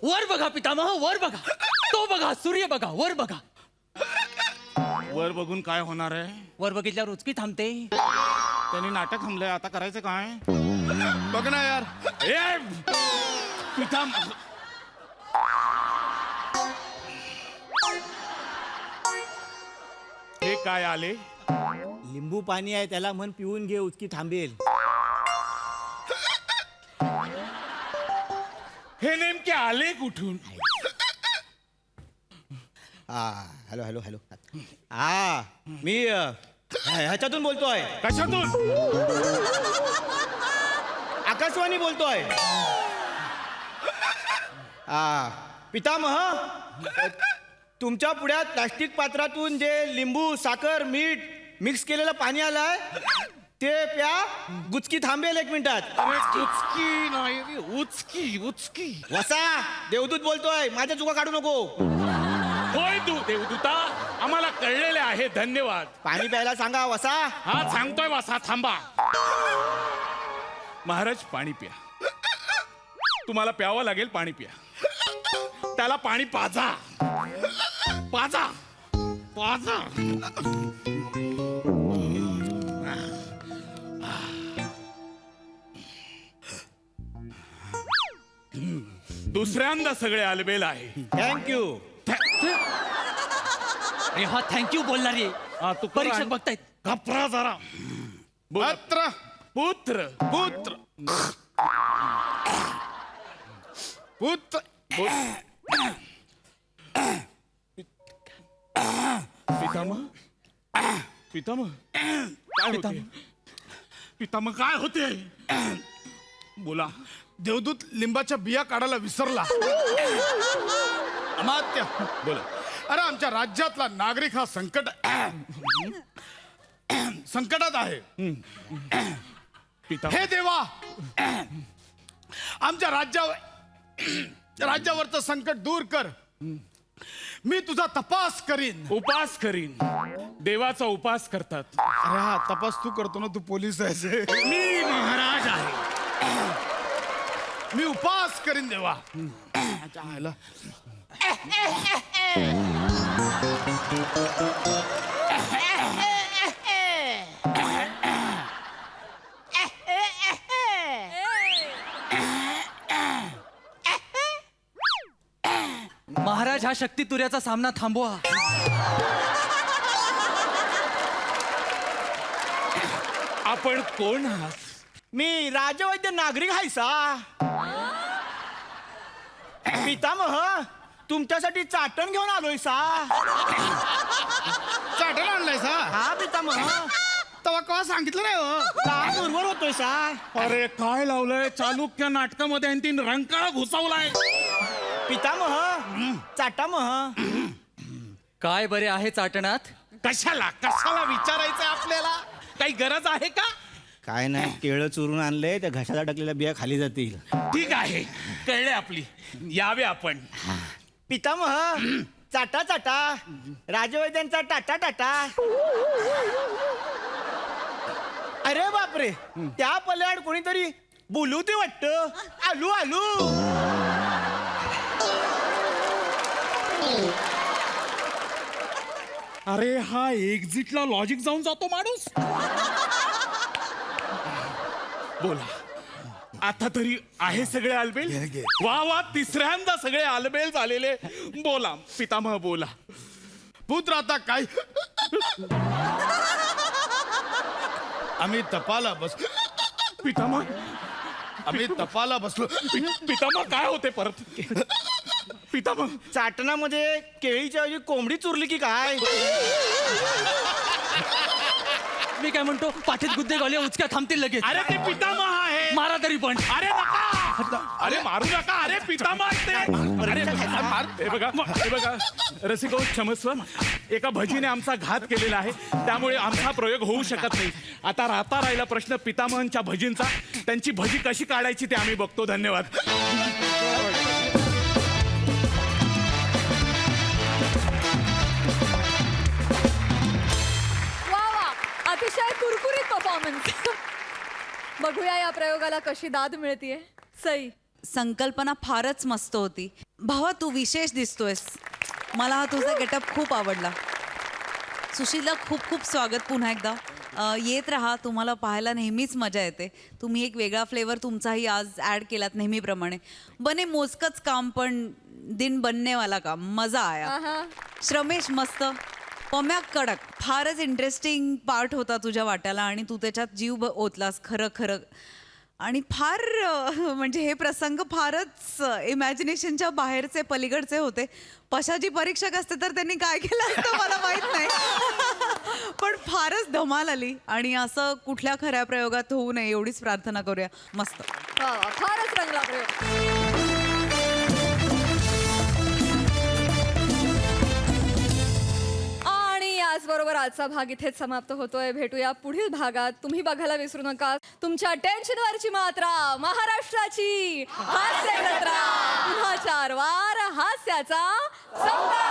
वर बघा पितामह, वर बघा. तो बघा, सूर्य बघा, वर बघा. वर बघून काय होणार आहे? वर बघितल्यावर उचकी थांबते. त्यांनी नाटक थांबलंय, आता करायचं काय? बघ ना यार, ए पिताम हे काय आले? लिंबू पाणी आहे, त्याला म्हण पिऊन घे, उचकी थांबेल. हे नेमके आले कुठून? Hello hello hello. मी ह्याच्यातून बोलतोय, कशातून? आकाशवाणी बोलतोय. पितामह, तुमच्या पुढ्यात प्लास्टिक पात्रातून जे लिंबू, साखर, मीठ मिक्स केलेलं पाणी आलंय ते प्या, गुचकी थांबेल 1 मिनिटात. उचकी नाही रे, उचकी उचकी. वसा, देवदूत बोलतोय, माझ्या चुका काढू नको. होय तू देवदूता, आम्हाला कळलेले आहे, धन्यवाद. पाणी प्यायला सांगा वसा. हा सांगतोय वासा, थांबा. महाराज पाणी प्या. तुम्हाला प्यावं लागेल, पाणी प्या. त्याला पाणी पाजा, पाजा, पाजा. दुसऱ्यांदा सगळे आलबेल आहे. थँक्यू. अरे हा थँक्यू बोलणार रे. हा, तू परीक्षक बघतायत. घपरा जरा. बोला. पत्र पुत्र पुत्र पुत्र पितामह, पितामह काय होते? पितामह काय होते? बोला. देवदूत लिंबाच्या बिया काढायला विसरला. अमात्य, बोला. अरे आमच्या राज्यातला नागरिक हा संकटात आहे. पितामह हे देवा, आमच्या राज्यावरचं संकट दूर कर. मी तुझा तपास करीन. उपास करीन. देवाचा उपास करतात. अरे हा तपास तू करतो ना, तू पोलीस आहेस. मी महाराज आहे. मी उपास करीन देवा. चालेल. महाराज हा शक्ती तुऱ्याचा सामना थांबवा. आपण कोण आहात? मी राजवैद्य नागरिक आहे सा. पितामह, तुमच्यासाठी चाटण घेऊन आलोय सा. चाटण आणलाय सा. हा पितामह, तेव्हा केव्हा सांगितलं नाही हो. काम बरोबर होतोय सा. अरे काय लावलंय? चालुक्य नाटकामध्ये आणि तीन रंकाळा घुसवलाय. पितामह, चाटामह. काय बरे आहे चाटणात? कशाला कशाला विचारायचंय आपल्याला? काही गरज आहे का? काय नाही, केळं चुरून आणलंय, त्या घशाला टाकलेल्या बिया खाली जातील. ठीक आहे, कळले आपली. यावे आपण. पितामह, चाटा चाटा, राजवैद्यांचा टाटा टाटा. अरे बापरे, त्या पल्याड कोणीतरी बोलू ते वाटतं. आलू आलू. अरे हा एक्झिटला लॉजिक जाऊन जातो माणूस. बोला. आता तरी आहे सगळे आलबेल? वा वा, तिसऱ्यांदा सगळे आलबेल झालेले. बोला पितामह, बोला. पुत्र आता काय? आम्ही तपाला बसलो. पितामह, आम्ही तपाला बसलो. पितामह काय होते परत? पितामह, चाटणामध्ये केळीच्या ऐवजी कोंबडी चुरली की काय? मी काय म्हणतो, पाठीत गुद्दे गावले, उचक्या थांबतील लगेच. अरे ते पितामह आहे. मारा तरी पण. अरे नका, अरे मारू नका. अरे पितामह ते. अरे हे बघा, हे बघा रसिको, क्षमस्व. एका भजीने आमचा घात केलेला आहे, त्यामुळे आमचा प्रयोग होऊ शकत नाही. आता राहिला प्रश्न पितामहांच्या भजींचा. त्यांची भजी कशी काढायची ते आम्ही बघतो. धन्यवाद. वा वा, अतिशय कुरकुरीत परफॉर्मन्स. बघूया या प्रयोगाला कशी दाद मिळतीये. सई, संकल्पना फारच मस्त होती. भावा तू विशेष दिसतोयस. मला हा तुझा गेटअप खूप आवडला. सुशीलला खूप खूप स्वागत पुन्हा एकदा. येत राहा, तुम्हाला पाहायला नेहमीच मजा येते. तुम्ही एक वेगळा फ्लेवर तुमचाही आज ॲड केलात नेहमीप्रमाणे. बने मोजकंच काम पण दिन बननेवाला काम, मजा आया. श्रमेश मस्त, पम्या कडक. फारच इंटरेस्टिंग पार्ट होता तुझ्या वाट्याला आणि तू त्याच्यात जीव ओतलास खरं खरं. आणि फार म्हणजे हे प्रसंग फारच इमॅजिनेशनच्या बाहेरचे पलीकडचे होते. पशाची परीक्षक असते तर त्यांनी काय केलं असतं मला माहित नाही. पण फारच धमाल आली आणि असं कुठल्या खऱ्या प्रयोगात होऊ नये एवढीच प्रार्थना करूया. मस्त, फारच रंगला प्रयोग. याचबरोबर आजचा भाग इथेच समाप्त होतोय. भेटूया पुढील भागात. तुम्ही बघायला विसरू नका तुमच्या टेन्शनवरची मात्रा, महाराष्ट्राची हास्य जत्रा. पुन्हा 4 वार हास्याचा संग्राम.